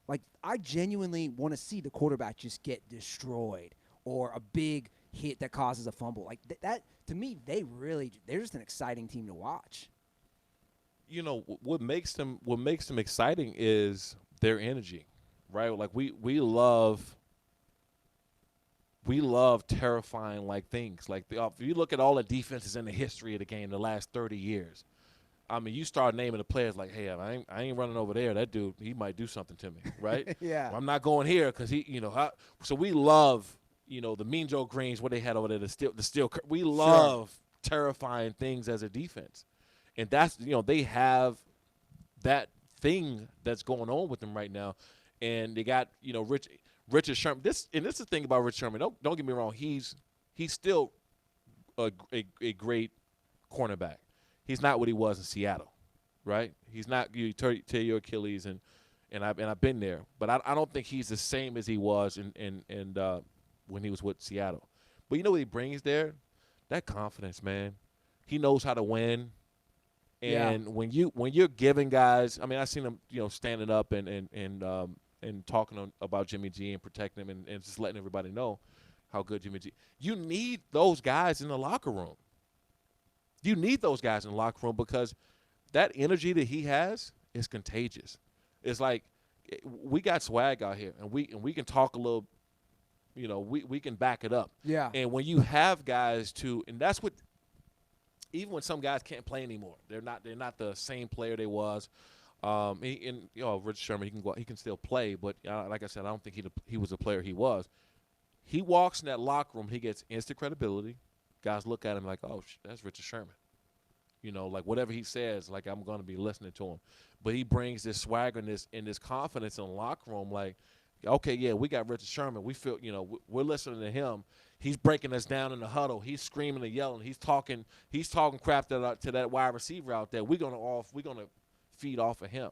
like, I genuinely want to see the quarterback just get destroyed or a big hit that causes a fumble. Like, that to me, they're just an exciting team to watch. What makes them exciting is their energy, right? Like, we love terrifying like things. Like if you look at all the defenses in the history of the game the last 30 years, I mean, you start naming the players like, hey, I ain't running over there. That dude, he might do something to me, right? Yeah. I'm not going here because so we love, the Mean Joe Greens, what they had over there, the steel. We love terrifying things as a defense, and that's they have that thing that's going on with them right now, and they got Richard Sherman. This is the thing about Richard Sherman. Don't get me wrong. He's still a great cornerback. He's not what he was in Seattle, right? He's not. You tear your Achilles, and I've been there, but I don't think he's the same as he was in when he was with Seattle. But you know what he brings there? That confidence, man. He knows how to win. And when you're giving guys, I mean, I seen him, standing up and talking about Jimmy G and protecting him and just letting everybody know how good Jimmy G. You need those guys in the locker room. You need those guys in the locker room because that energy that he has is contagious. It's like we got swag out here, and we can talk a little. We can back it up. Yeah. And when you have guys and that's what. Even when some guys can't play anymore, they're not the same player they was. Rich Sherman, he can still play, but like I said, I don't think he was the player he was. He walks in that locker room, he gets instant credibility. Guys look at him like, oh, that's Richard Sherman. Like whatever he says, like I'm going to be listening to him. But he brings this swagger and this confidence in the locker room. Like, okay, yeah, we got Richard Sherman. We feel, we're listening to him. He's breaking us down in the huddle. He's screaming and yelling. He's talking crap to that wide receiver out there. We're gonna feed off of him.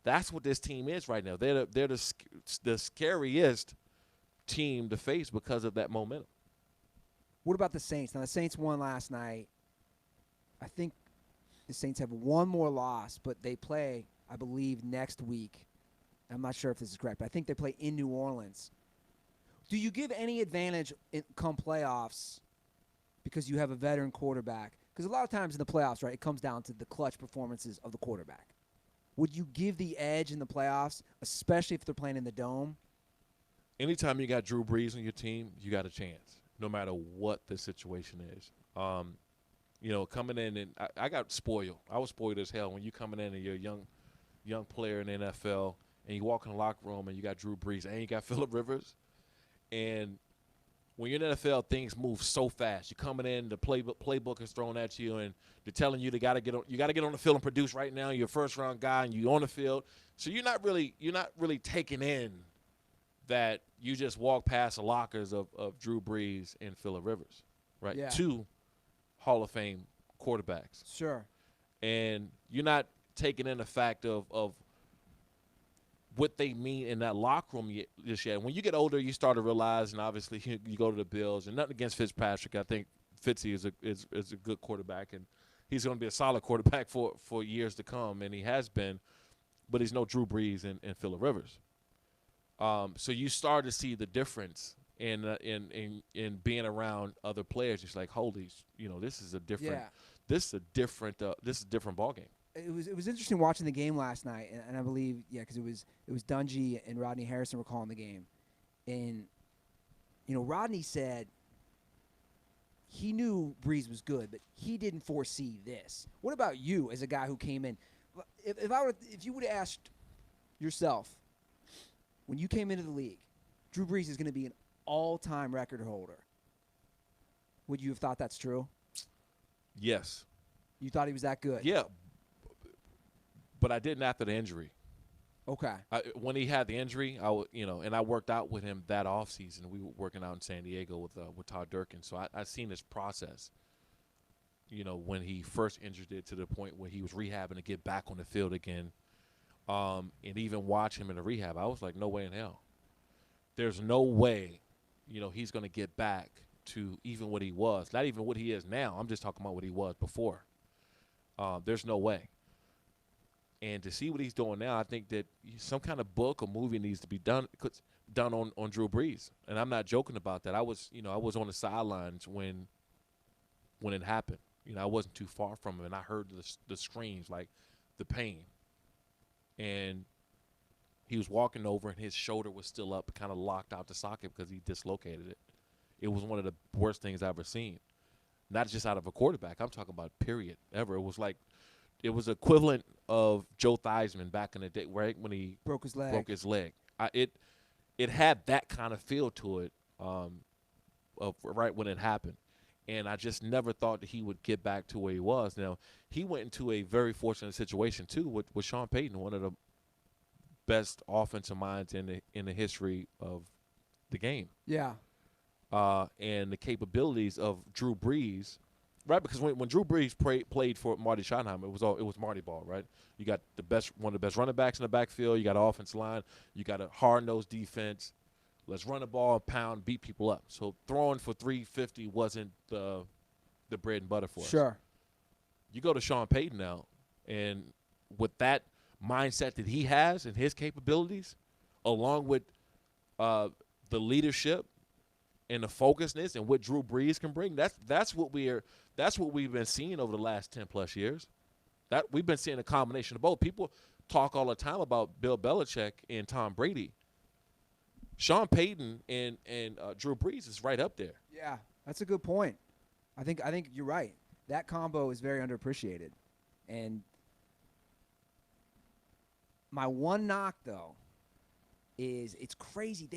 That's what this team is right now. They're the scariest team to face because of that momentum. What about the Saints? Now, the Saints won last night. I think the Saints have one more loss, but they play, I believe, next week. I'm not sure if this is correct, but I think they play in New Orleans. Do you give any advantage come playoffs because you have a veteran quarterback? Because a lot of times in the playoffs, right, it comes down to the clutch performances of the quarterback. Would you give the edge in the playoffs, especially if they're playing in the Dome? Anytime you got Drew Brees on your team, you got a chance no matter what the situation is. Coming in and I got spoiled. I was spoiled as hell when you coming in and you're a young player in the NFL and you walk in the locker room and you got Drew Brees and you got Phillip Rivers. And when you're in the NFL, things move so fast. You're coming in, the playbook is thrown at you, and they're telling you you got to get on the field and produce right now. You're a first-round guy, and you're on the field. So you're not really taking in that you just walk past the lockers of Drew Brees and Phillip Rivers, right? Yeah. 2 Hall of Fame quarterbacks. Sure. And you're not taking in the fact of what they mean in that locker room just yet. When you get older, you start to realize, and obviously you go to the Bills, and nothing against Fitzpatrick. I think Fitzy is a good quarterback, and he's going to be a solid quarterback for years to come, and he has been, but he's no Drew Brees and Phillip Rivers. So you start to see the difference in being around other players. It's like, holy, this is a different ball game. It was interesting watching the game last night, and I believe because it was Dungy and Rodney Harrison were calling the game, and Rodney said he knew Brees was good, but he didn't foresee this. What about you as a guy who came in? If you would have asked yourself when you came into the league, Drew Brees is going to be an all-time record holder, would you have thought that's true? Yes. You thought he was that good? Yeah. But I didn't after the injury. Okay. When he had the injury, and I worked out with him that offseason. We were working out in San Diego with Todd Durkin. So I seen his process, when he first injured it to the point where he was rehabbing to get back on the field again. And even watch him in the rehab, I was like, no way in hell. There's no way, he's going to get back to even what he was. Not even what he is now. I'm just talking about what he was before. There's no way. And to see what he's doing now, I think that some kind of book or movie needs to be done on Drew Brees. And I'm not joking about that. I was on the sidelines when it happened. I wasn't too far from him, and I heard the screams, like the pain. And he was walking over, and his shoulder was still up, kind of locked out the socket because he dislocated it. It was one of the worst things I've ever seen. Not just out of a quarterback. I'm talking about period, ever. It was equivalent of Joe Theismann back in the day, right, when he broke his leg. It had that kind of feel to it of right when it happened. And I just never thought that he would get back to where he was. Now, he went into a very fortunate situation, too, with Sean Payton, one of the best offensive minds in the history of the game. Yeah. And the capabilities of Drew Brees, right? Because when Drew Brees played for Marty Schottenheimer, it was Marty ball, right? You got one of the best running backs in the backfield. You got an offensive line. You got a hard-nosed defense. Let's run the ball, pound, beat people up. So throwing for 350 wasn't the bread and butter for us. Sure. You go to Sean Payton now, and with that mindset that he has and his capabilities, along with the leadership and the focusedness and what Drew Brees can bring, that's what we've been seeing over the last 10+ years. That we've been seeing a combination of both. People talk all the time about Bill Belichick and Tom Brady. Sean Payton and Drew Brees is right up there. Yeah, that's a good point. I think you're right. That combo is very underappreciated. And my one knock, though, is it's crazy.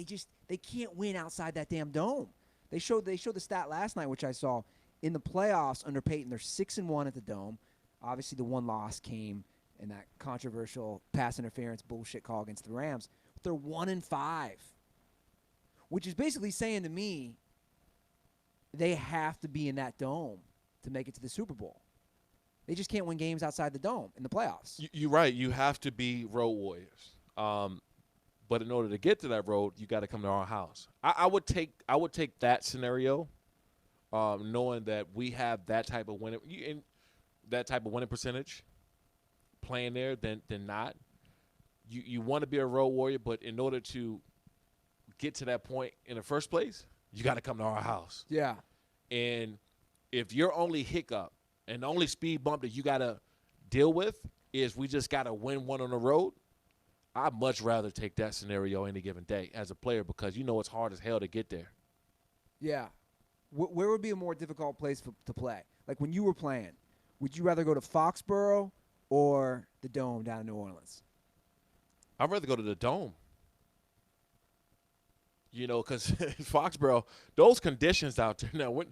They can't win outside that damn dome. They showed the stat last night, which I saw. In the playoffs under Payton, they're 6-1 at the dome. Obviously, the one loss came in that controversial pass interference bullshit call against the Rams. But they're 1-5, which is basically saying to me they have to be in that dome to make it to the Super Bowl. They just can't win games outside the dome in the playoffs. You're right. You have to be road warriors. But in order to get to that road, you got to come to our house. I would take that scenario, knowing that we have that type of winning percentage playing there than not. You want to be a road warrior, but in order to get to that point in the first place, you got to come to our house. Yeah. And if your only hiccup and the only speed bump that you got to deal with is we just got to win one on the road, I'd much rather take that scenario any given day as a player because it's hard as hell to get there. Yeah. where would be a more difficult place to play? Like when you were playing, would you rather go to Foxborough or the Dome down in New Orleans? I'd rather go to the Dome. You know, because Foxborough, those conditions out there. Now, in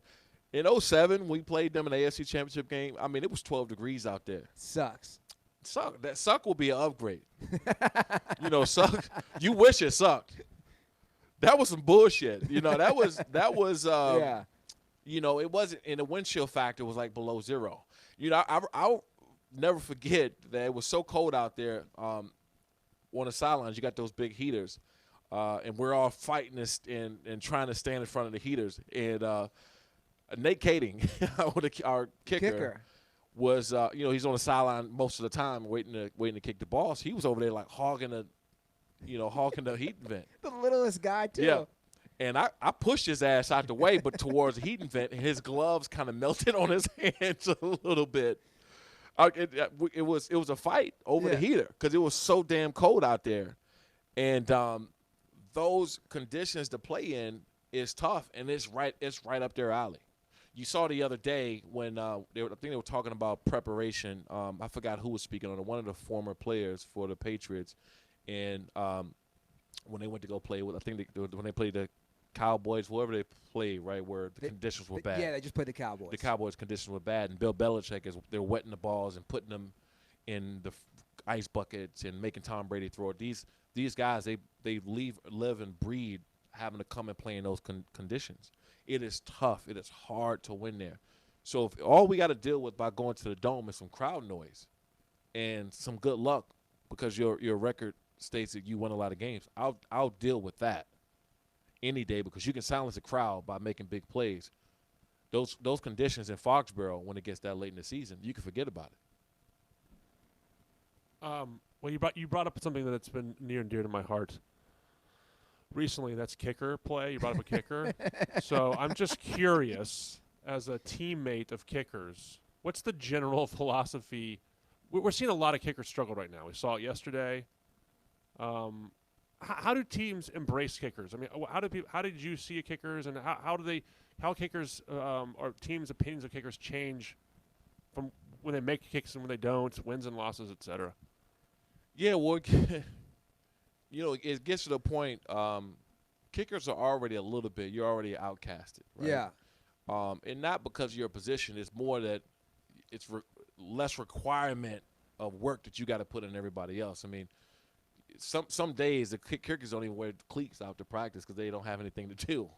2007, we played them in the AFC Championship game. I mean, it was 12 degrees out there. Sucks. Suck will be an upgrade. You know, suck. You wish it sucked. That was some bullshit. You know, that was Yeah. You know, it wasn't, and the wind chill factor was like below zero. You know, I'll never forget that it was so cold out there. On the sidelines, you got those big heaters, and we're all fighting this and trying to stand in front of the heaters. And Nate Kading, our kicker. Was you know, he's on the sideline most of the time waiting to kick the ball. So he was over there like hogging the heat vent. The littlest guy too. Yeah. And I pushed his ass out the way, but towards the heating vent, and his gloves kind of melted on his hands a little bit. It was a fight over the heater because it was so damn cold out there, and those conditions to play in is tough, and it's right up their alley. You saw the other day when I think they were talking about preparation. I forgot who was speaking on it. One of the former players for the Patriots, and when they went to go play with, I think when they played the Cowboys, whoever they played, right, where the conditions were bad. Yeah, they just played the Cowboys. The Cowboys' conditions were bad, and Bill Belichick they're wetting the balls and putting them in the ice buckets and making Tom Brady throw it. These guys, they live and breed having to come and play in those conditions. It is tough. It is hard to win there. So if all we got to deal with by going to the Dome is some crowd noise and some good luck because your record states that you won a lot of games, I'll deal with that any day because you can silence a crowd by making big plays. Those conditions in Foxborough, when it gets that late in the season, you can forget about it. Well, you brought up something that's been near and dear to my heart recently. That's kicker play. You brought up a kicker. So I'm just curious, as a teammate of kickers, what's the general philosophy? We're seeing a lot of kickers struggle right now. We saw it yesterday. How do teams embrace kickers? I mean, how did you see kickers, and how kickers or teams' opinions of kickers change from when they make kicks and when they don't, wins and losses, etc.? Yeah, well, you know, it gets to the point. Kickers are already a little bit. You're already outcasted, right? Yeah. And not because of your position. It's more that it's less requirement of work that you got to put in everybody else. I mean, some days the kickers don't even wear cleats out to practice because they don't have anything to do.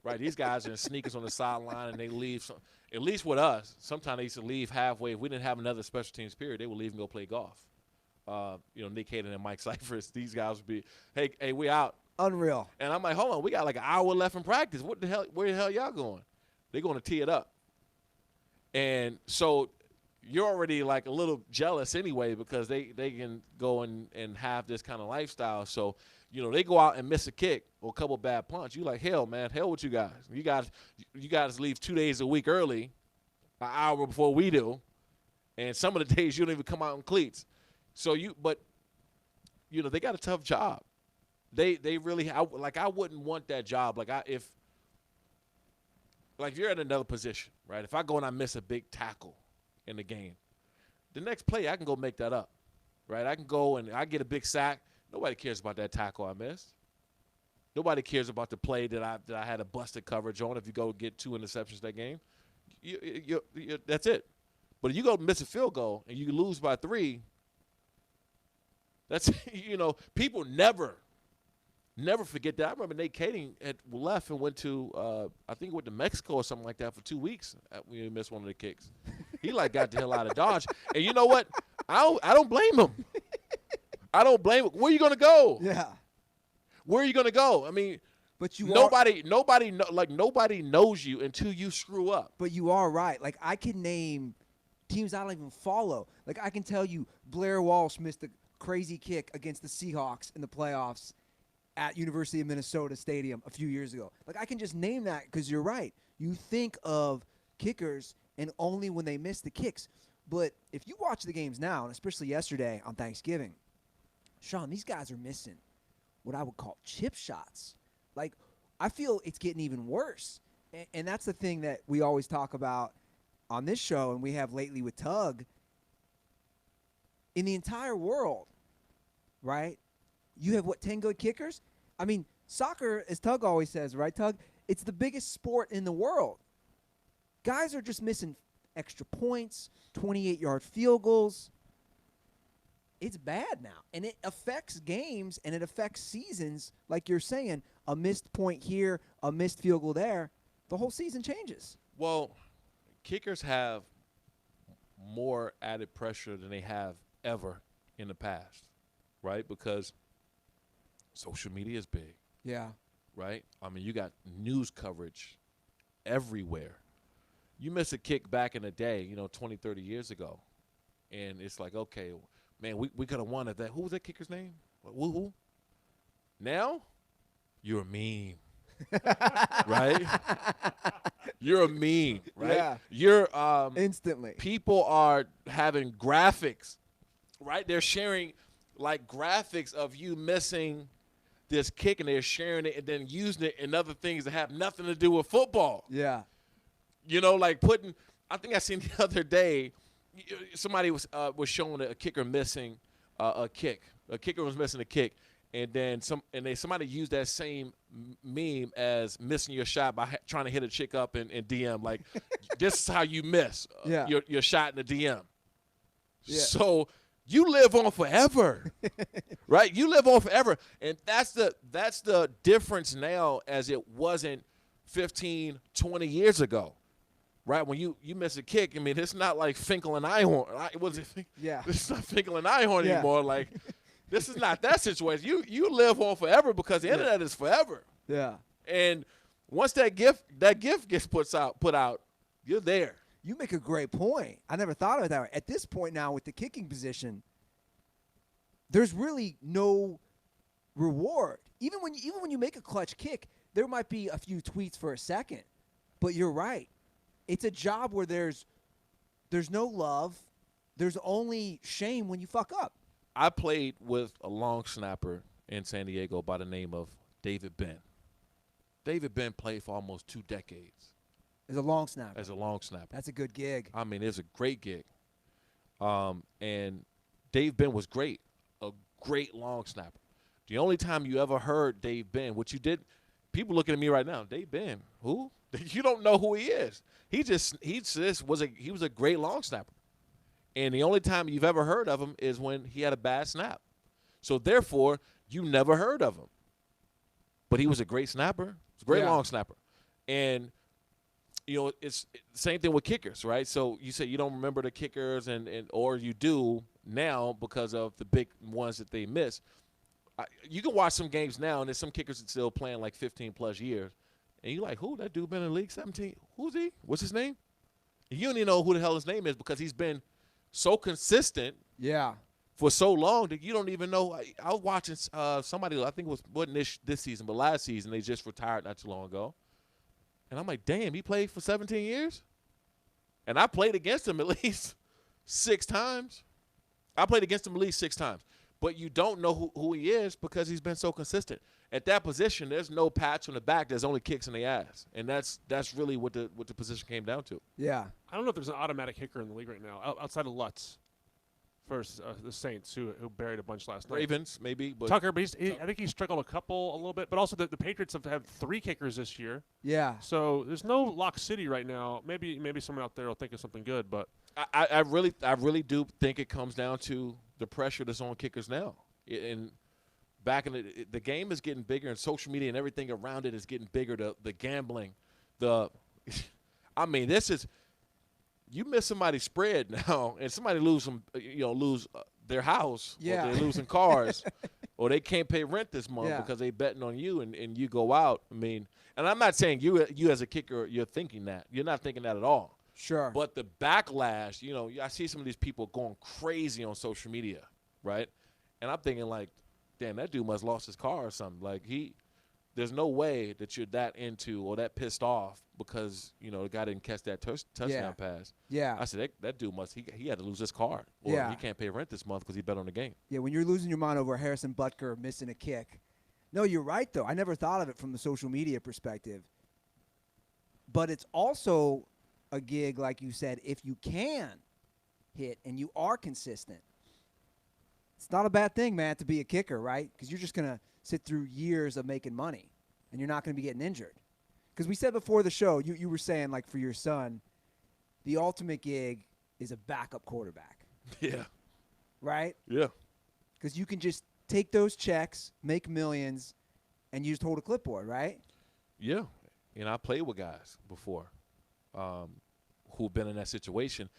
Right? These guys are in sneakers on the sideline and they leave. At least with us, sometimes they used to leave halfway. If we didn't have another special teams period, they would leave and go play golf. You know, Nick Hayden and Mike Cyphers, these guys would be, hey, we out. Unreal. And I'm like, hold on, we got like an hour left in practice. What the hell? Where the hell y'all going? They're going to tee it up. And so you're already like a little jealous anyway because they can go and have this kind of lifestyle. So, you know, they go out and miss a kick or a couple bad punts. You like, hell, man, hell with you guys. You guys leave 2 days a week early, an hour before we do. And some of the days you don't even come out in cleats. So but you know, they got a tough job. They really I wouldn't want that job. If you're in another position, right? If I go and I miss a big tackle in the game, the next play I can go make that up, right? I can go and I get a big sack. Nobody cares about that tackle I missed. Nobody cares about the play that I had a busted coverage on. If you go get 2 interceptions that game, you that's it. But if you go miss a field goal and you lose by 3, that's, you know, people never forget that. I remember Nate Kading had left and went to, I think he went to Mexico or something like that for 2 weeks when he missed one of the kicks. He got the hell out of Dodge. And you know what? I don't blame him. I don't blame him. Where are you going to go? Yeah. Where are you going to go? I mean, but nobody knows you until you screw up. But you are right. Like, I can name teams I don't even follow. Like, I can tell you Blair Walsh missed a crazy kick against the Seahawks in the playoffs at University of Minnesota Stadium a few years ago. Like, I can just name that because you're right. You think of kickers and only when they miss the kicks. But if you watch the games now, and especially yesterday on Thanksgiving, Shawne, these guys are missing what I would call chip shots. Like, I feel it's getting even worse. And that's the thing that we always talk about on this show, and we have lately with Tug. In the entire world, right, you have, 10 good kickers? I mean, soccer, as Tug always says, right, Tug? It's the biggest sport in the world. Guys are just missing extra points, 28-yard field goals. It's bad now, and it affects games, and it affects seasons. Like you're saying, a missed point here, a missed field goal there, the whole season changes. Well, kickers have more added pressure than they have ever in the past, right? Because social media is big, Yeah. right? I mean, you got news coverage everywhere. You miss a kick back in the day, 20, 30 years ago, and it's like, okay, man, we could have won at that. Who was that kicker's name? Who? Now, you're a meme, right? You're a meme, right? Yeah. You're Instantly. people are having graphics, right? They're sharing like graphics of you missing this kick, and they're sharing it and then using it in other things that have nothing to do with football. Yeah. Like I think I seen the other day, somebody was showing a kicker missing a kick. A kicker was missing a kick, and then somebody used that same meme as missing your shot by trying to hit a chick up in DM. Like, this is how you miss your shot in the DM. Yeah. So you live on forever, right? You live on forever, and that's the difference now as it wasn't 15, 20 years ago, right? When you miss a kick, I mean, it's not like Finkel and Ihorn. Yeah. It's not Finkel and Ihorn anymore. Like, this is not that situation. You live on forever because the internet is forever. Yeah. And once that gift gets put out, you're there. You make a great point. I never thought of it that way. At this point now with the kicking position, there's really no reward. Even when you make a clutch kick, there might be a few tweets for a second. But you're right. It's a job where there's no love. There's only shame when you fuck up. I played with a long snapper in San Diego by the name of David Benn. David Benn played for almost 2 decades. As a long snapper. As a long snapper. That's a good gig. I mean, it's a great gig. And Dave Benn was great, a great long snapper. The only time you ever heard Dave Benn, which you did, people looking at me right now, Dave Benn, who? You don't know who he is. He was a great long snapper. And the only time you've ever heard of him is when he had a bad snap. So, therefore, you never heard of him. But he was a great snapper. He was a great long snapper. And it's the same thing with kickers, right? So you say you don't remember the kickers, or you do now because of the big ones that they miss. You can watch some games now, and there's some kickers that still playing like 15-plus years. And you're like, who? That dude been in the league 17? Who's he? What's his name? And you don't even know who the hell his name is because he's been so consistent for so long that you don't even know. I was watching somebody, I think it wasn't this season, but last season. They just retired not too long ago. And I'm like, damn, he played for 17 years? And I played against him at least 6 times. I played against him at least 6 times. But you don't know who he is because he's been so consistent. At that position, there's no pats on the back. There's only kicks in the ass. And that's really what the position came down to. Yeah. I don't know if there's an automatic kicker in the league right now, outside of Lutz. First, the Saints, who buried a bunch last night. Ravens, maybe. But Tucker, but I think he struggled a little bit. But also, the Patriots have had 3 kickers this year. Yeah. So there's no Lock City right now. Maybe someone out there will think of something good. But I really do think it comes down to the pressure that's on kickers now. And back in the game is getting bigger, and social media and everything around it is getting bigger. The gambling, I mean, this is. You miss somebody's spread now, and somebody lose their house, or they're losing cars, or they can't pay rent this month because they betting on you, and you go out. I mean, and I'm not saying you as a kicker, you're thinking that. You're not thinking that at all. Sure. But the backlash, I see some of these people going crazy on social media, right? And I'm thinking like, damn, that dude must have lost his car or something. Like there's no way that you're that into or that pissed off because, the guy didn't catch that touchdown pass. Yeah. I said, that dude he had to lose his car. Or he can't pay rent this month because he bet on the game. Yeah, when you're losing your mind over Harrison Butker missing a kick. No, you're right, though. I never thought of it from the social media perspective. But it's also a gig, like you said, if you can hit and you are consistent. It's not a bad thing, man, to be a kicker, right? Because you're just going to sit through years of making money, and you're not going to be getting injured. Because we said before the show, you were saying, like, for your son, the ultimate gig is a backup quarterback. Yeah. Right? Yeah. Because you can just take those checks, make millions, and you just hold a clipboard, right? Yeah. And I played with guys before who've been in that situation.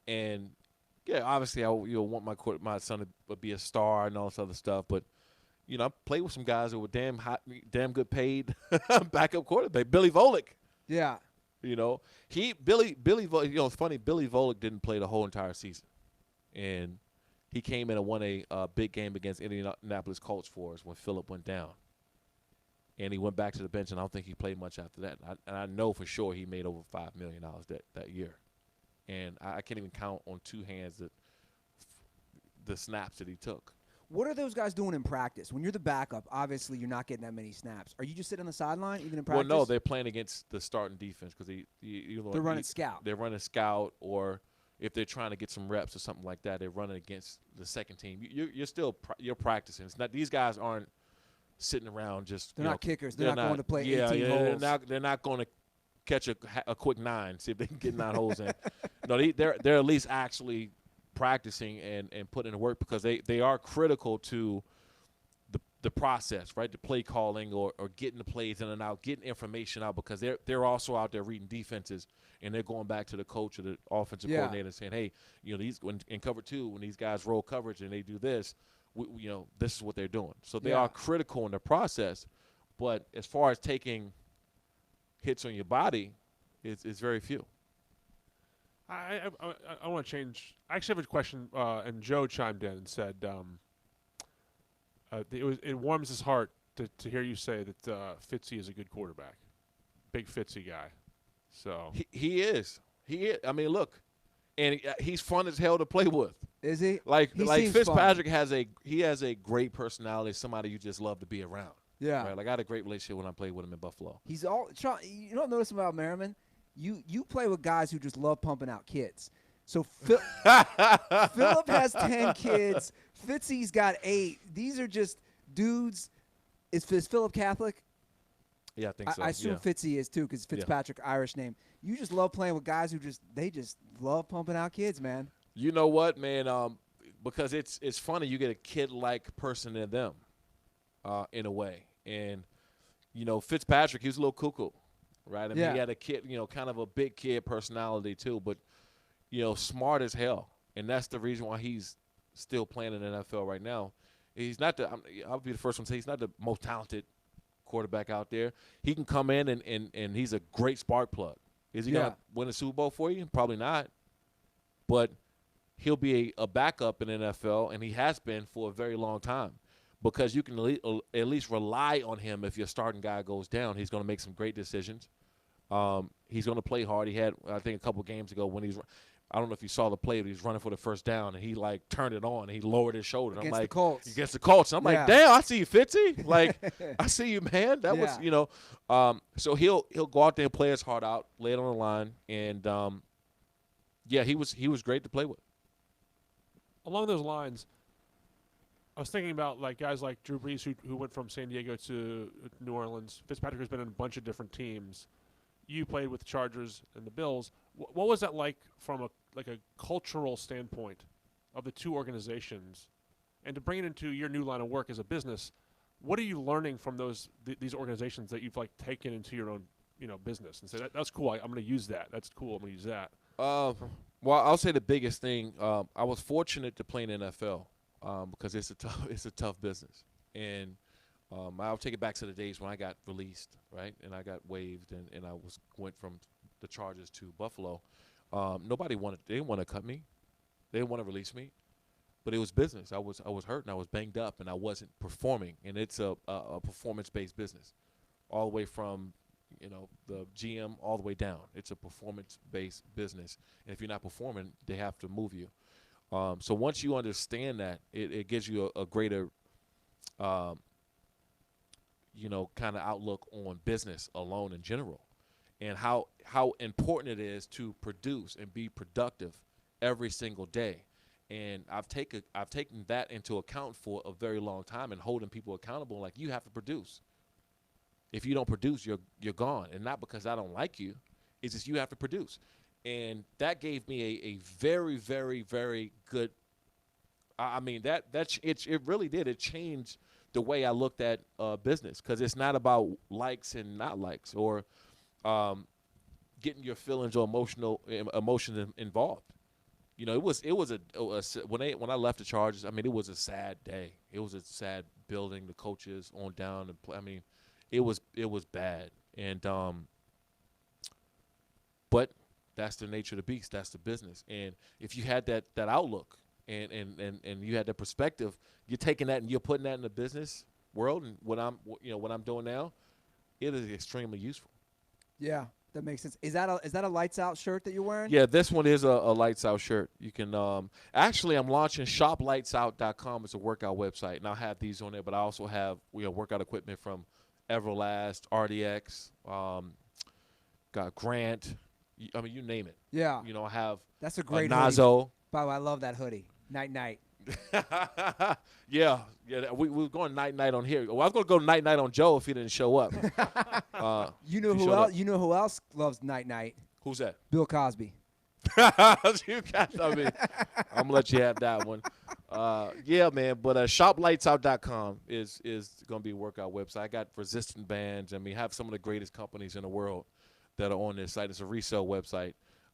And, yeah, obviously I want my son to be a star and all this other stuff. But, I played with some guys who were damn good paid backup quarterback. Billy Volek. Yeah. Billy Volek, it's funny, Billy Volek didn't play the whole entire season. And he came in and won a big game against Indianapolis Colts for us when Phillip went down. And he went back to the bench, and I don't think he played much after that. And I know for sure he made over $5 million that year. And I can't even count on two hands the snaps that he took. What are those guys doing in practice? When you're the backup, obviously you're not getting that many snaps. Are you just sitting on the sideline even in practice? Well, no, they're playing against the starting defense because they're running scout. They're running scout, or if they're trying to get some reps or something like that, they're running against the second team. You're practicing. It's not, these guys aren't sitting around just. They're not kickers. They're not going to play 18 holes. They're not going to catch a quick 9, see if they can get 9 holes in. No, they're at least actually practicing and putting in the work because they are critical to the process, right? The play calling or getting the plays in and out, getting information out because they're also out there reading defenses and they're going back to the coach or the offensive coordinator saying, hey, these in cover 2 when these guys roll coverage and they do this, this is what they're doing. So they are critical in the process, but as far as taking hits on your body, it's very few. I want to change. I actually have a question, and Joe chimed in and said it warms his heart to hear you say that Fitzy is a good quarterback, big Fitzy guy. So he is. I mean, look, and he's fun as hell to play with. Is he? Like Fitzpatrick fun. has a great personality. Somebody you just love to be around. Yeah. Right? Like I had a great relationship when I played with him in Buffalo. You don't notice about Merriman? You play with guys who just love pumping out kids. So Philip has 10 kids. Fitzy's got 8. These are just dudes. Is Philip Catholic? Yeah, I think so. I assume Fitzy is too because Fitzpatrick, Irish name. You just love playing with guys who just love pumping out kids, man. You know what, man? Because it's funny. You get a kid-like person in them, in a way. And, Fitzpatrick, he was a little cuckoo. Right, I mean, he had a kid, kind of a big kid personality too, but smart as hell, and that's the reason why he's still playing in the NFL right now. He's not I'll be the first one to say he's not the most talented quarterback out there. He can come in and he's a great spark plug. Is he gonna win a Super Bowl for you? Probably not, but he'll be a backup in the NFL, and he has been for a very long time. Because you can at least rely on him if your starting guy goes down. He's going to make some great decisions. He's going to play hard. He had, I think, a couple games ago when I don't know if you saw the play, but he was running for the first down, and he, turned it on, and he lowered his shoulder. Against I'm like, the Colts. Against the Colts. I'm like, damn, I see you, Fitzy. Like, I see you, man. That was, so he'll go out there and play his heart out, lay it on the line, and, he was great to play with. Along those lines, I was thinking about guys like Drew Brees who went from San Diego to New Orleans. Fitzpatrick has been in a bunch of different teams. You played with the Chargers and the Bills. What was that like from a cultural standpoint of the two organizations? And to bring it into your new line of work as a business, what are you learning from these organizations that you've taken into your own business and say that's cool? I'm going to use that. That's cool. I'm going to use that. Well, I'll say the biggest thing. I was fortunate to play in the NFL. Because it's a tough business, and I'll take it back to the days when I got released, right, and I got waived, and I went from the Chargers to Buffalo. They didn't want to cut me, they didn't want to release me, but it was business. I was hurt and I was banged up and I wasn't performing, and it's a performance-based business, all the way from the GM all the way down. It's a performance-based business, and if you're not performing, they have to move you. So once you understand that, it gives you a greater, kind of outlook on business alone in general. and how important it is to produce and be productive every single day. And I've taken that into account for a very long time, and holding people accountable. Like, you have to produce. If you don't produce, you're gone. And not because I don't like you. It's just you have to produce. And that gave me a very, very, very good. I mean, it really did. It changed the way I looked at business, because it's not about likes and not likes, or getting your feelings or emotions involved. You know, it was when I left the Chargers. I mean, it was a sad day. It was a sad building. The coaches on down. I mean, it was bad. And but that's the nature of the beast. That's the business. And if you had that outlook and you had that perspective, you're taking that and you're putting that in the business world. And what I'm doing now, it is extremely useful. Yeah. That makes sense. Is that a lights out shirt that you're wearing? Yeah, this one is a lights out shirt. You can actually, I'm launching shoplightsout.com. It's a workout website, and I'll have these on there. But I also have workout equipment from Everlast, RDX, got Grant. I mean, you name it. Yeah. You know, I have that's a great Nazo. Hoodie. By the way, I love that hoodie. Night. Yeah. We were going night on here. Well, I was going to go night on Joe if he didn't show up. You know who else? You know who else loves night? Who's that? Bill Cosby. You got. I mean, I'm gonna let you have that one. Yeah, man. But shoplightsout.com is gonna be a workout website. I got resistant bands. I mean, have some of the greatest companies in the world that are on this site. It's a resale website,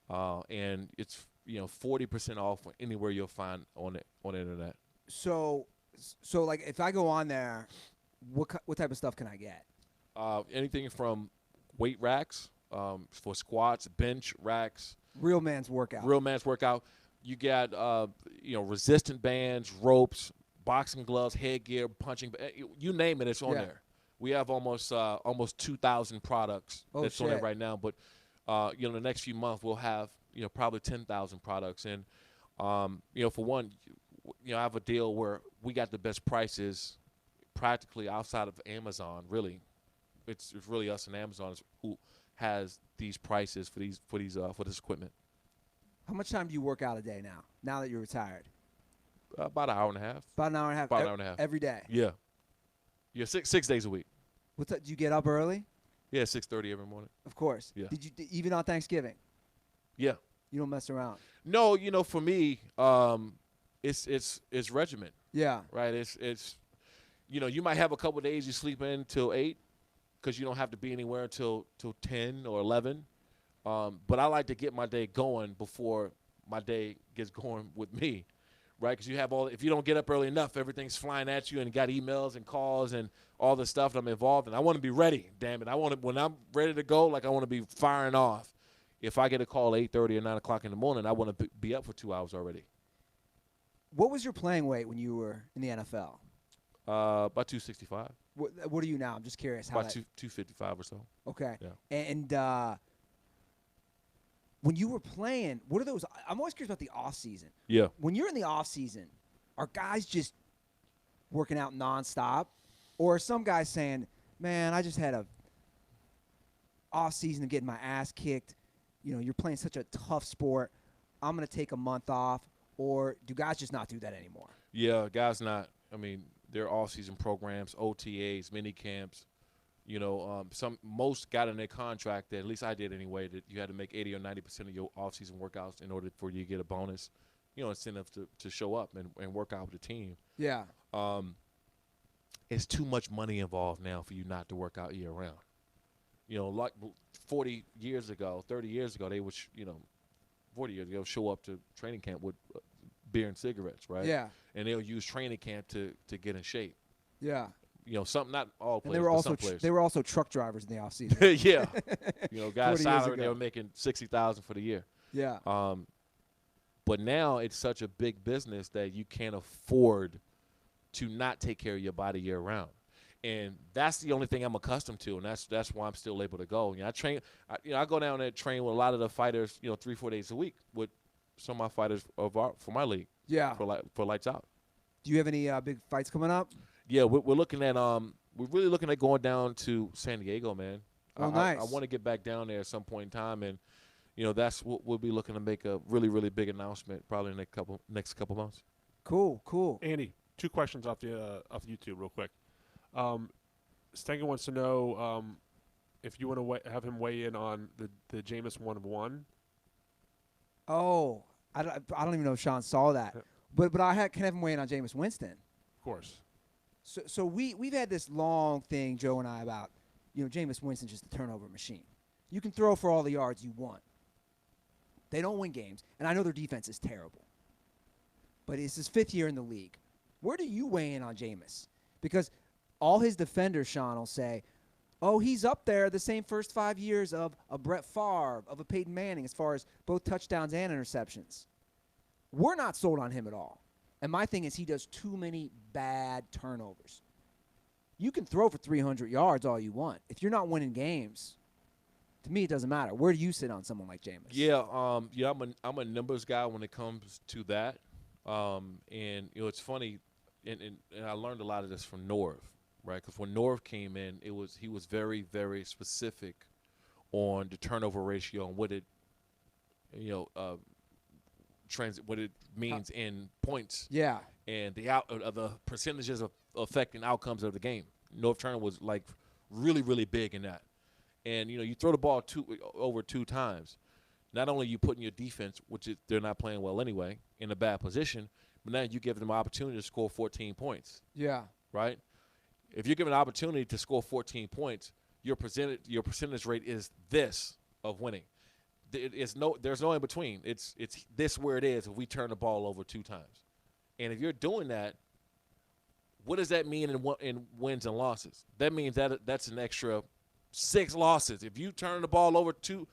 and it's 40% off anywhere you'll find on the internet. So like, if I go on there, what type of stuff can I get? Anything from weight racks for squats, bench racks. Real man's workout. You got resistant bands, ropes, boxing gloves, headgear, punching. You name it, it's on there. We have almost 2,000 products that's on there right now. But the next few months we'll have probably 10,000 products. And for one, I have a deal where we got the best prices practically outside of Amazon. Really, it's really us and Amazon who has these prices for this equipment. How much time do you work out a day now that you're retired? About an hour and a half. About an hour and a half. About an hour and a half every day. Yeah. 6 days a week. Do you get up early? Yeah, 6:30 every morning. Of course. Yeah. Did you even on Thanksgiving? Yeah. You don't mess around. No, for me, it's regiment. Yeah. Right. It's you might have a couple of days you sleep in till 8 because you don't have to be anywhere till 10 or 11. But I like to get my day going before my day gets going with me. Right, because if you don't get up early enough, everything's flying at you, and you got emails and calls and all the stuff that I'm involved in. I want to be ready. Damn it, when I'm ready to go, like I want to be firing off. If I get a call at 8:30 or 9 o'clock in the morning, I want to be up for 2 hours already. What was your playing weight when you were in the NFL? About 265. What are you now? I'm just curious. About 255 or so. Okay. Yeah. And when you were playing, what are those? I'm always curious about the off season. Yeah. When you're in the off season, are guys just working out nonstop, or are some guys saying, "Man, I just had a off season of getting my ass kicked. You're playing such a tough sport. I'm gonna take a month off." Or do guys just not do that anymore? Yeah, guys not. I mean, there are off-season programs, OTAs, mini camps. Most got in their contract, that at least I did anyway, that you had to make 80 or 90% of your off-season workouts in order for you to get a bonus, incentive to show up and work out with the team. Yeah. It's too much money involved now for you not to work out year-round. Like 40 years ago, 30 years ago, they would, 40 years ago, show up to training camp with beer and cigarettes, right? Yeah. And they'll use training camp to get in shape. Yeah. Some, not all players, and but some players. They were also truck drivers in the offseason. Yeah. Guys salary, they were making $60,000 for the year. Yeah. But now it's such a big business that you can't afford to not take care of your body year round. And that's the only thing I'm accustomed to, and that's why I'm still able to go. I go down there and train with a lot of the fighters, 3-4 days a week with some of my fighters for my league. Yeah. For Lights Out. Do you have any big fights coming up? Yeah, we're looking at we're really looking at going down to San Diego, man. Oh, nice. I want to get back down there at some point in time, and that's what we'll be looking to make a really, really big announcement probably in the next couple months. Cool. Andy, 2 questions off the YouTube real quick. Stenga wants to know if you want to have him weigh in on the Jameis 1-1. Oh, I don't even know if Sean saw that. But can have him weigh in on Jameis Winston. Of course. So we've had this long thing, Joe and I, about Jameis Winston's just a turnover machine. You can throw for all the yards you want. They don't win games, and I know their defense is terrible. But it's his 5th year in the league. Where do you weigh in on Jameis? Because all his defenders, Sean, will say, oh, he's up there the same first 5 years of a Brett Favre, of a Peyton Manning, as far as both touchdowns and interceptions. We're not sold on him at all. And my thing is he does too many bad turnovers. You can throw for 300 yards all you want. If you're not winning games, to me it doesn't matter. Where do you sit on someone like Jameis? Yeah, I'm a numbers guy when it comes to that. And it's funny, and I learned a lot of this from Norv, right? Because when Norv came in, he was very, very specific on the turnover ratio and what it what it means in points. Yeah. And the percentages of affecting outcomes of the game. Norv Turner was like really, really big in that. And you throw the ball over 2 times. Not only you putting your defense, they're not playing well anyway, in a bad position, but now you give them an opportunity to score 14 points. Yeah. Right? If you're given an opportunity to score 14 points, your percentage rate is this of winning. There's no in between. It's this where it is if we turn the ball over 2 times. And if you're doing that, what does that mean in wins and losses? That means that's an extra 6 losses. If you turn the ball over 2+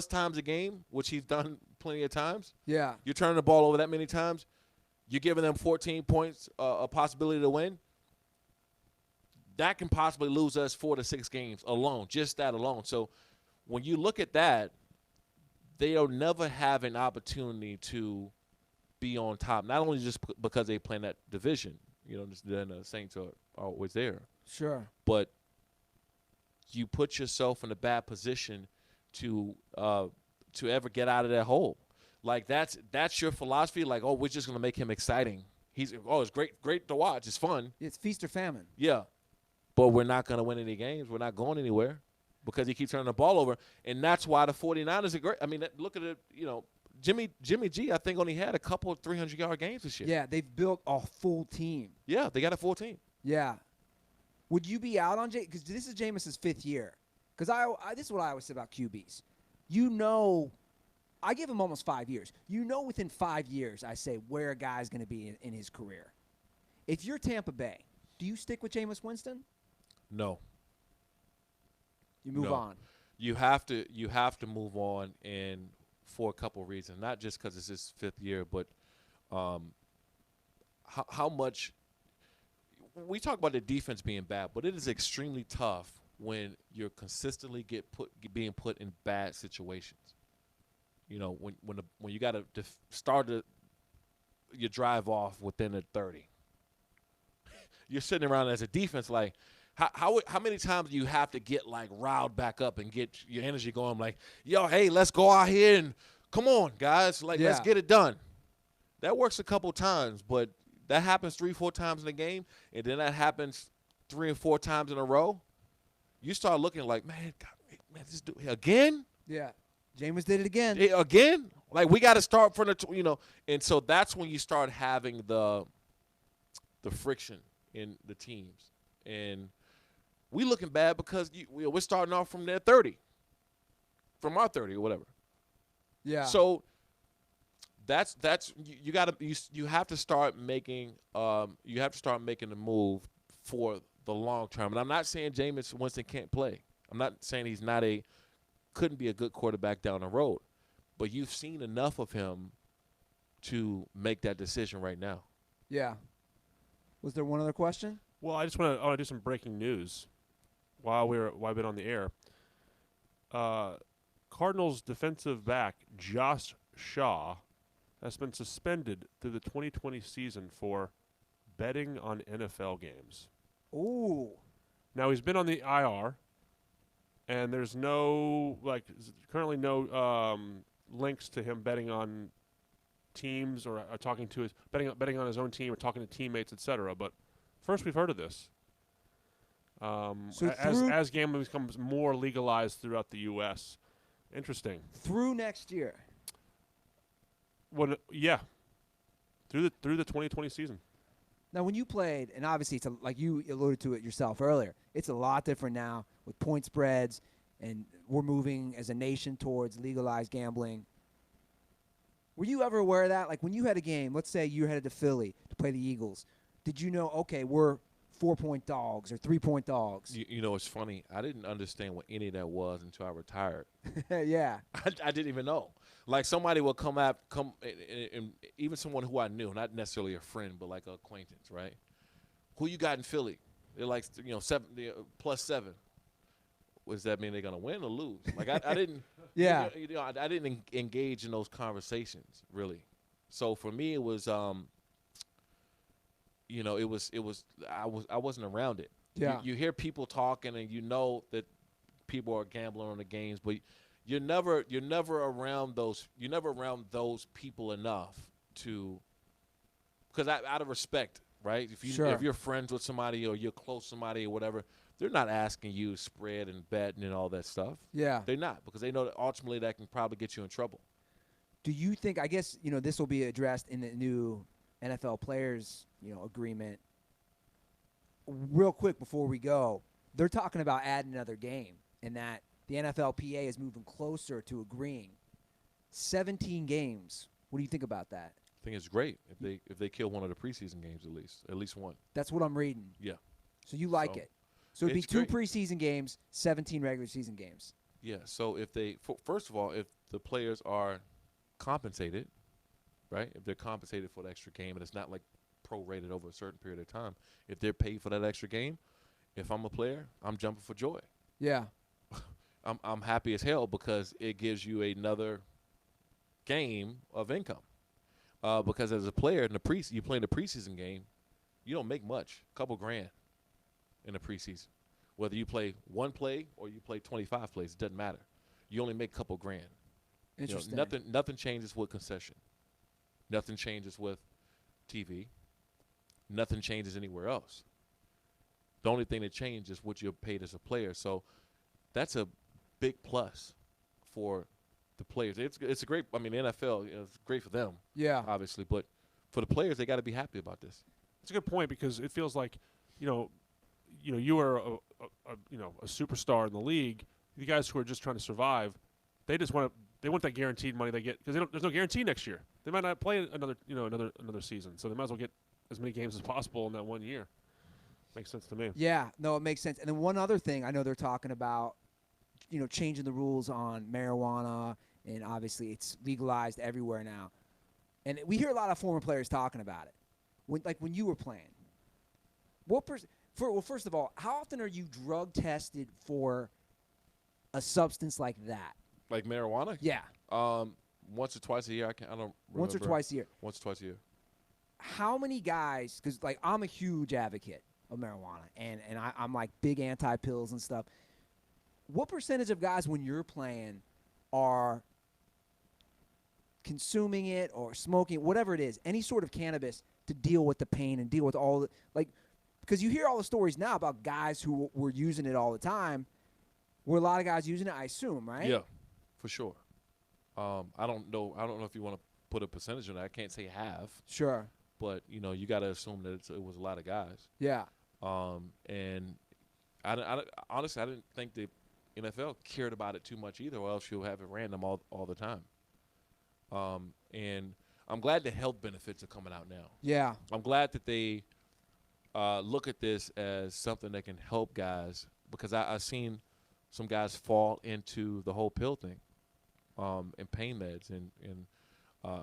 times a game, which he's done plenty of times, yeah, you're turning the ball over that many times, you're giving them 14 points, a possibility to win. That can possibly lose us 4 to 6 games alone, just that alone. So when you look at that, they'll never have an opportunity to be on top, not only just because they play in that division, then the Saints are always there. Sure. But you put yourself in a bad position to ever get out of that hole. Like that's your philosophy. Like, oh, we're just gonna make him exciting. It's great to watch. It's fun. It's feast or famine. Yeah, but we're not gonna win any games. We're not going anywhere because he keeps turning the ball over, and that's why the 49ers are great. I mean, look at it. Jimmy G, I think, only had a couple of 300-yard games this year. Yeah, they've built a full team. Yeah, they got a full team. Yeah. Would you be out on Jay? Because this is Jameis's 5th year. Because this is what I always say about QBs. I give him almost 5 years. Within 5 years, I say where a guy's going to be in his career. If you're Tampa Bay, do you stick with Jameis Winston? No. You move on. You have to move on, and for a couple of reasons, not just because it's his 5th year, but how much we talk about the defense being bad, but it is extremely tough when you're consistently being put in bad situations. When you got to start your drive off within a 30, you're sitting around as a defense like. How many times do you have to get like riled back up and get your energy going like, yo, hey, let's go out here and come on, guys, let's get it done. That works a couple times, but that happens 3-4 times in a game, and then that happens 3 and 4 times in a row. You start looking like, man, this dude again? Yeah, Jameis did it again. Again? Like we got to start from the and so that's when you start having the friction in the teams. And we looking bad because we're starting off from their 30, from our 30 or whatever. Yeah. So that's you have to start making the move for the long term. And I'm not saying Jameis Winston can't play. I'm not saying he's couldn't be a good quarterback down the road, but you've seen enough of him to make that decision right now. Yeah. Was there one other question? Well, I want to do some breaking news while I've been on the air. Cardinals defensive back Josh Shaw has been suspended through the 2020 season for betting on NFL games. Ooh. Now, he's been on the IR, and there's currently no links to him betting on teams or talking to his betting on his own team or talking to teammates, etc. But first, we've heard of this. As gambling becomes more legalized throughout the U.S. Interesting. Through next year. Through the 2020 season. Now, when you played, and obviously it's like you alluded to it yourself earlier, it's a lot different now with point spreads, and we're moving as a nation towards legalized gambling. Were you ever aware of that? Like when you had a game, let's say you headed to Philly to play the Eagles, did you know, okay, we're 4-point dogs or 3-point dogs? You know, it's funny. I didn't understand what any of that was until I retired. Yeah. I didn't even know. Like somebody will come and even someone who I knew, not necessarily a friend, but like an acquaintance, right? Who you got in Philly? They're like, +7. What does that mean? They're gonna win or lose? Like I didn't. Yeah. I didn't engage in those conversations really. So for me, it was I wasn't around it. Yeah. You hear people talking, and you know that people are gambling on the games, but you're never around those people enough to, because out of respect, right? If you're friends with somebody or you're close to somebody or whatever, they're not asking you to spread and bet and all that stuff. Yeah. They're not, because they know that ultimately that can probably get you in trouble. Do you think, I guess, this will be addressed in the new NFL players, agreement. Real quick before we go, they're talking about adding another game, and that the NFLPA is moving closer to agreeing. 17 games. What do you think about that? I think it's great if they kill one of the preseason games at least one. That's what I'm reading. Yeah. So you like it. So it'd be 2 preseason games, 17 regular season games. Yeah. So first of all, if the players are compensated, right? If they're compensated for the extra game and it's not like prorated over a certain period of time, if they're paid for that extra game, if I'm a player, I'm jumping for joy. Yeah. I'm happy as hell because it gives you another game of income. Because as a player you play in the preseason game, you don't make much, a couple grand in the preseason. Whether you play one play or you play 25 plays, it doesn't matter. You only make a couple grand. Interesting. Nothing changes with concession. Nothing changes with TV. Nothing changes anywhere else. The only thing that changes is what you're paid as a player. So that's a big plus for the players. It's a great. I mean, the NFL, it's great for them. Yeah. Obviously, but for the players, they got to be happy about this. It's a good point because it feels like, you are a superstar in the league. The guys who are just trying to survive, they want that guaranteed money they get because there's no guarantee next year. They might not play another season, so they might as well get as many games as possible in that 1 year. Makes sense to me. Yeah, no, it makes sense. And then one other thing, I know they're talking about, changing the rules on marijuana, and obviously it's legalized everywhere now. And we hear a lot of former players talking about it. When you were playing, first of all, how often are you drug tested for a substance like that? Like marijuana? Yeah. Once or twice a year. I don't remember. Once or twice a year. Once or twice a year. How many guys, because I'm a huge advocate of marijuana, and I'm like big anti-pills and stuff. What percentage of guys when you're playing are consuming it or smoking, whatever it is, any sort of cannabis to deal with the pain and deal with all the, because you hear all the stories now about guys who were using it all the time. Were a lot of guys using it, I assume, right? Yeah, for sure. I don't know if you want to put a percentage on that. I can't say half. Sure. But, you got to assume that it was a lot of guys. Yeah. And honestly, I didn't think the NFL cared about it too much either, or else you'll have it random all the time. And I'm glad the health benefits are coming out now. Yeah. I'm glad that they look at this as something that can help guys, because I've seen some guys fall into the whole pill thing, and pain meds and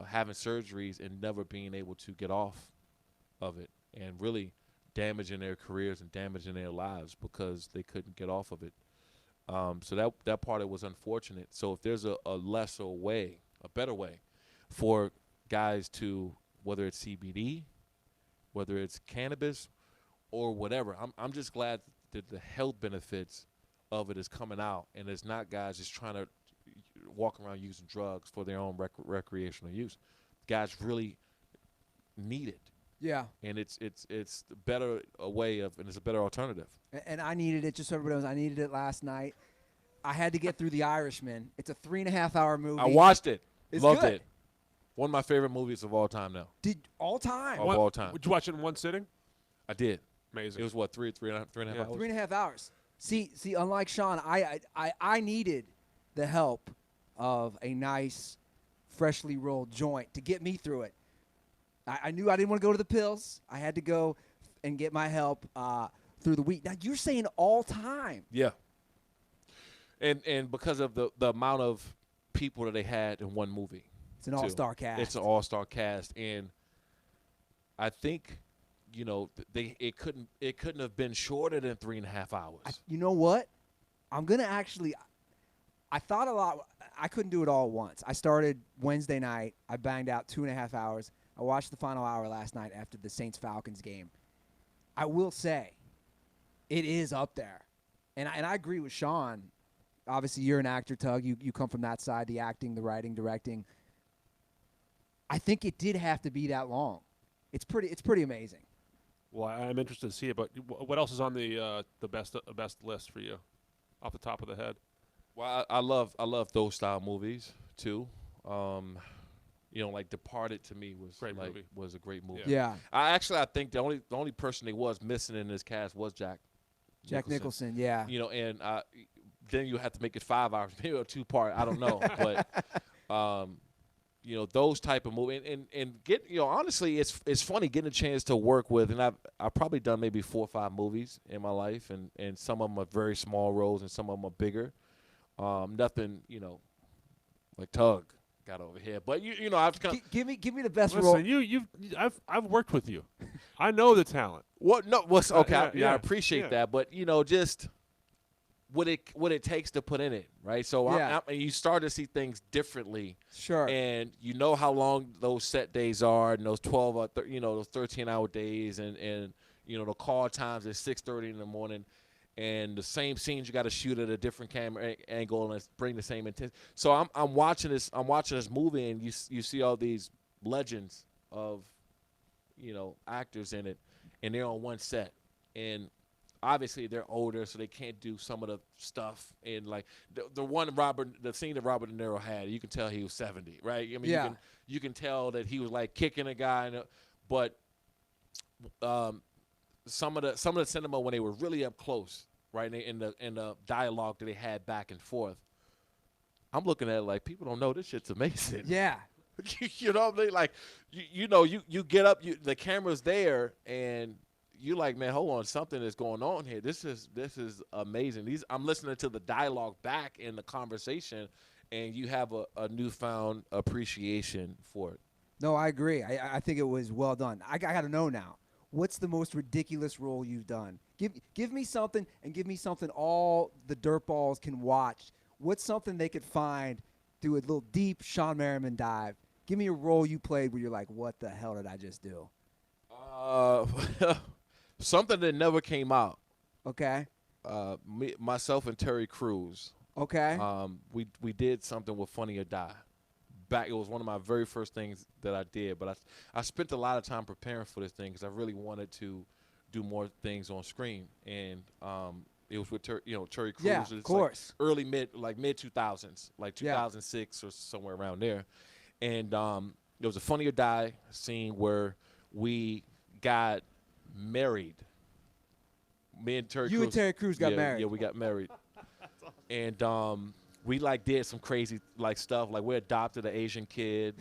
having surgeries and never being able to get off of it, and really damaging their careers and damaging their lives because they couldn't get off of it. So that part of it was unfortunate. So if there's a lesser way, a better way for guys to, whether it's CBD, whether it's cannabis or whatever, I'm just glad that the health benefits of it is coming out, and it's not guys just trying to walk around using drugs for their own recreational use. Guys really need it. Yeah. And it's the better way of, and it's a better alternative. And I needed it, just so everybody knows, I needed it last night. I had to get through The Irishman. It's a 3.5-hour movie. I watched it. It's Loved good. it. One of my favorite movies of all time now. All time. Of all time. Would you watch it in one sitting? I did. Amazing. It was what, three and a half Yeah. hours? 3.5 hours. See, unlike Shawne, I needed the help of a nice, freshly rolled joint to get me through it. I knew I didn't want to go to the pills. I had to go and get my help through the week. Now, you're saying all time. Yeah. And because of the amount of people that they had in one movie. It's an all-star cast. It's an all-star cast. And I think, it couldn't have been shorter than 3.5 hours. You know what? I'm going to actually – I thought a lot. I couldn't do it all at once. I started Wednesday night. I banged out 2.5 hours. I watched the final hour last night after the Saints-Falcons game. I will say it is up there. And I agree with Shawne. Obviously, you're an actor, Tug. You come from that side, the acting, the writing, directing. I think it did have to be that long. It's pretty amazing. Well, I'm interested to see it, but what else is on the best list for you, off the top of the head? Well, I love those style movies too. Like Departed to me was was a great movie. Yeah. I think the only person they was missing in this cast was Jack Nicholson. Yeah. And then you have to make it 5 hours, maybe a 2-part. I don't know, but those type of movies and get honestly, it's funny getting a chance to work with, and I've probably done maybe 4 or 5 movies in my life, and some of them are very small roles and some of them are bigger. Nothing like Tug got over here, but I've give me the best Listen, role. I've worked with you. I know the talent. What? No, what's okay? Yeah, I appreciate that, but just what it takes to put in it, right? So you start to see things differently, sure, and how long those set days are, and those 12 or those 13-hour days, and the call times at 6:30 in the morning. And the same scenes you got to shoot at a different camera angle and bring the same intent. So I'm watching this movie, and you see all these legends of actors in it, and they're on one set, and obviously they're older, so they can't do some of the stuff. And like the scene that Robert De Niro had, you can tell he was 70, right? I mean, you can tell that he was like kicking a guy, but some of the cinema when they were really up close, right, in the dialogue that they had back and forth, I'm looking at it like people don't know this shit's amazing. Yeah. You know what I mean? Like you get up, the camera's there, and you're like, man, hold on, something is going on here. This is amazing. I'm listening to the dialogue back in the conversation, and you have a newfound appreciation for it. No, I agree. I think it was well done. I got to know now. What's the most ridiculous role you've done? Give me something, and give me something all the dirtballs can watch. What's something they could find, do a little deep Shawne Merriman dive. Give me a role you played where you're like, what the hell did I just do? Something that never came out. Okay. Myself and Terry Crews. Okay. We did something with Funny or Die. It was one of my very first things that I did, but I spent a lot of time preparing for this thing because I really wanted to do more things on screen, and it was with Terry Crews. Yeah, it's of course. Like mid 2000s, like 2006 or somewhere around there, and there was a Funny or Die scene where we got married. Me and Terry Crews. You and Terry Crews got married. Yeah, we got married, and we did some crazy stuff. Like we adopted an Asian kid.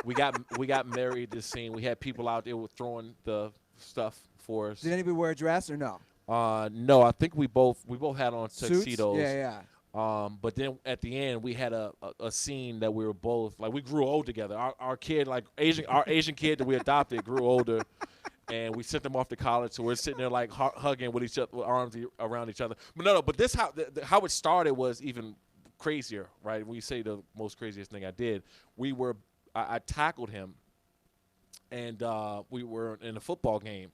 we got married this scene. We had people out there throwing the stuff for us. Did anybody wear a dress or no? No, I think we both had on tuxedos. Suits? Yeah. But then at the end we had a scene that we were both we grew old together. Our kid, our Asian kid that we adopted grew older. And we sent them off to college, so we're sitting there hugging with each other, with arms around each other. But this how it started was even crazier, right? When you say the most craziest thing I did, I tackled him, and we were in a football game,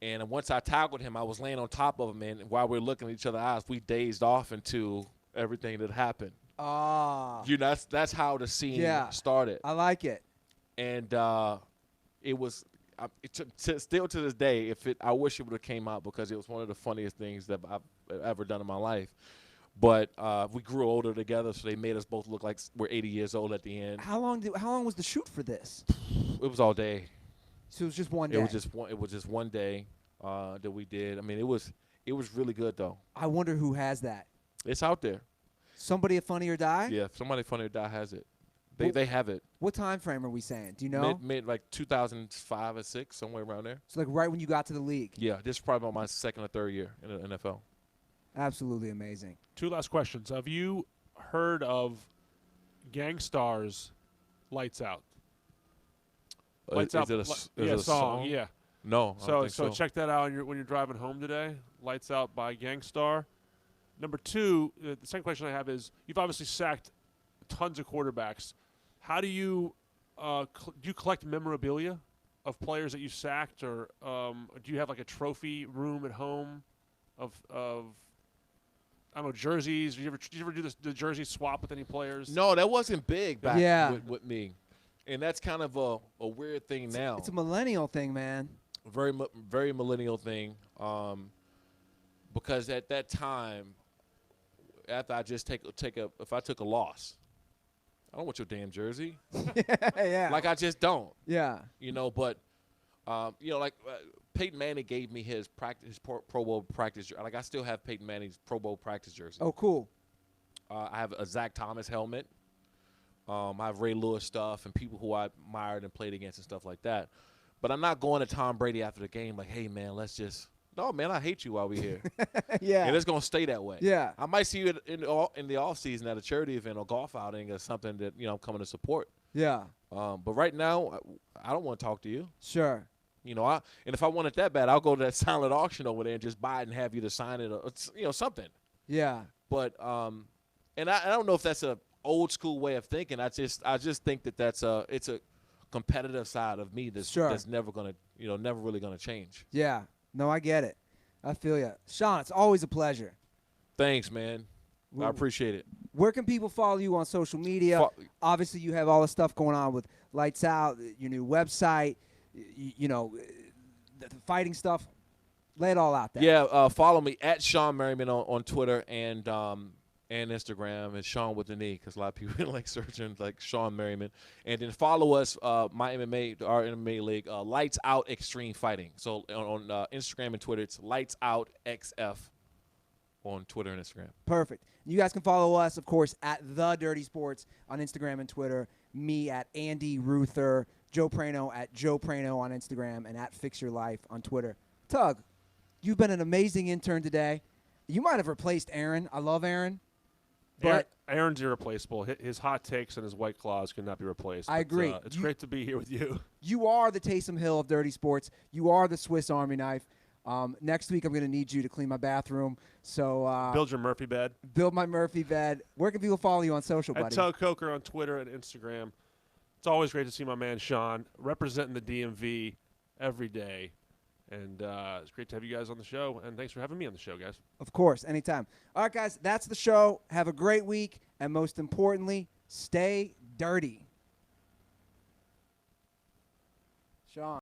And once I tackled him, I was laying on top of him, and while we were looking at each other's eyes, we dazed off into everything that happened. That's how the scene started. I like it. And it was still to this day. I wish it would have came out because it was one of the funniest things that I've ever done in my life. But we grew older together, so they made us both look like we're 80 years old at the end. How long was the shoot for this? It was all day. So it was just one day. It was just one day that we did. I mean, it was really good though. I wonder who has that. It's out there. Somebody at Funny or Die? Yeah, somebody Funny or Die has it. They have it. What time frame are we saying? Do you know? Mid like 2005 or 6, somewhere around there. So like right when you got to the league. Yeah, this is probably about my second or third year in the NFL. Absolutely amazing. 2 last questions. Have you heard of Gangstar's Lights Out? Lights Out. Is it a song? Yeah. No. I don't think so check that out when you're driving home today. Lights Out by Gangstar. Number 2, the second question I have is, you've obviously sacked tons of quarterbacks. How do you do you collect memorabilia of players that you sacked, or do you have like a trophy room at home of I don't know, jerseys? Did you ever do the jersey swap with any players? No, that wasn't big back with me, and that's kind of a weird thing now. It's a millennial thing, man. Very millennial thing, because at that time, after I just if I took a loss, I don't want your damn jersey. Yeah. Like I just don't. Yeah. But Peyton Manning gave me his Pro Bowl practice. Like I still have Peyton Manning's Pro Bowl practice jersey. Oh, cool. I have a Zach Thomas helmet. I have Ray Lewis stuff and people who I admired and played against and stuff like that. But I'm not going to Tom Brady after the game like, hey, man, no, man, I hate you while we're here. Yeah. And it's going to stay that way. Yeah. I might see you in the offseason at a charity event or golf outing or something that, I'm coming to support. Yeah. But right now, I don't want to talk to you. Sure. And if I want it that bad, I'll go to that silent auction over there and just buy it and have you to sign it or, something. Yeah. But and I don't know if that's a old school way of thinking. I just think that it's a competitive side of me that's never gonna never really gonna change. Yeah. No, I get it. I feel you. Shawne, it's always a pleasure. Thanks, man. I appreciate it. Where can people follow you on social media? Obviously, you have all the stuff going on with Lights Out, your new website, the fighting stuff. Lay it all out there. Yeah, follow me at Shawne Merriman on Twitter and Instagram. It's Shawne with an E because a lot of people like searching like Shawne Merriman. And then follow us, our MMA league, Lights Out Extreme Fighting. So on Instagram and Twitter, it's Lights Out XF on Twitter and Instagram. Perfect. You guys can follow us, of course, at The Dirty Sports on Instagram and Twitter. Me at Andy Ruther. Joe Prano at Joe Prano on Instagram and at Fix Your Life on Twitter. Tug, you've been an amazing intern today. You might have replaced Aaron. I love Aaron. But Aaron's irreplaceable. His hot takes and his White Claws cannot be replaced. I agree. It's great to be here with you. You are the Taysom Hill of Dirty Sports. You are the Swiss Army knife. Next week, I'm going to need you to clean my bathroom. So build your Murphy bed. Build my Murphy bed. Where can people follow you on social, buddy? At Tug Coker on Twitter and Instagram. It's always great to see my man Shawne representing the DMV every day. And it's great to have you guys on the show. And thanks for having me on the show, guys. Of course, anytime. All right, guys, that's the show. Have a great week. And most importantly, stay dirty. Shawne.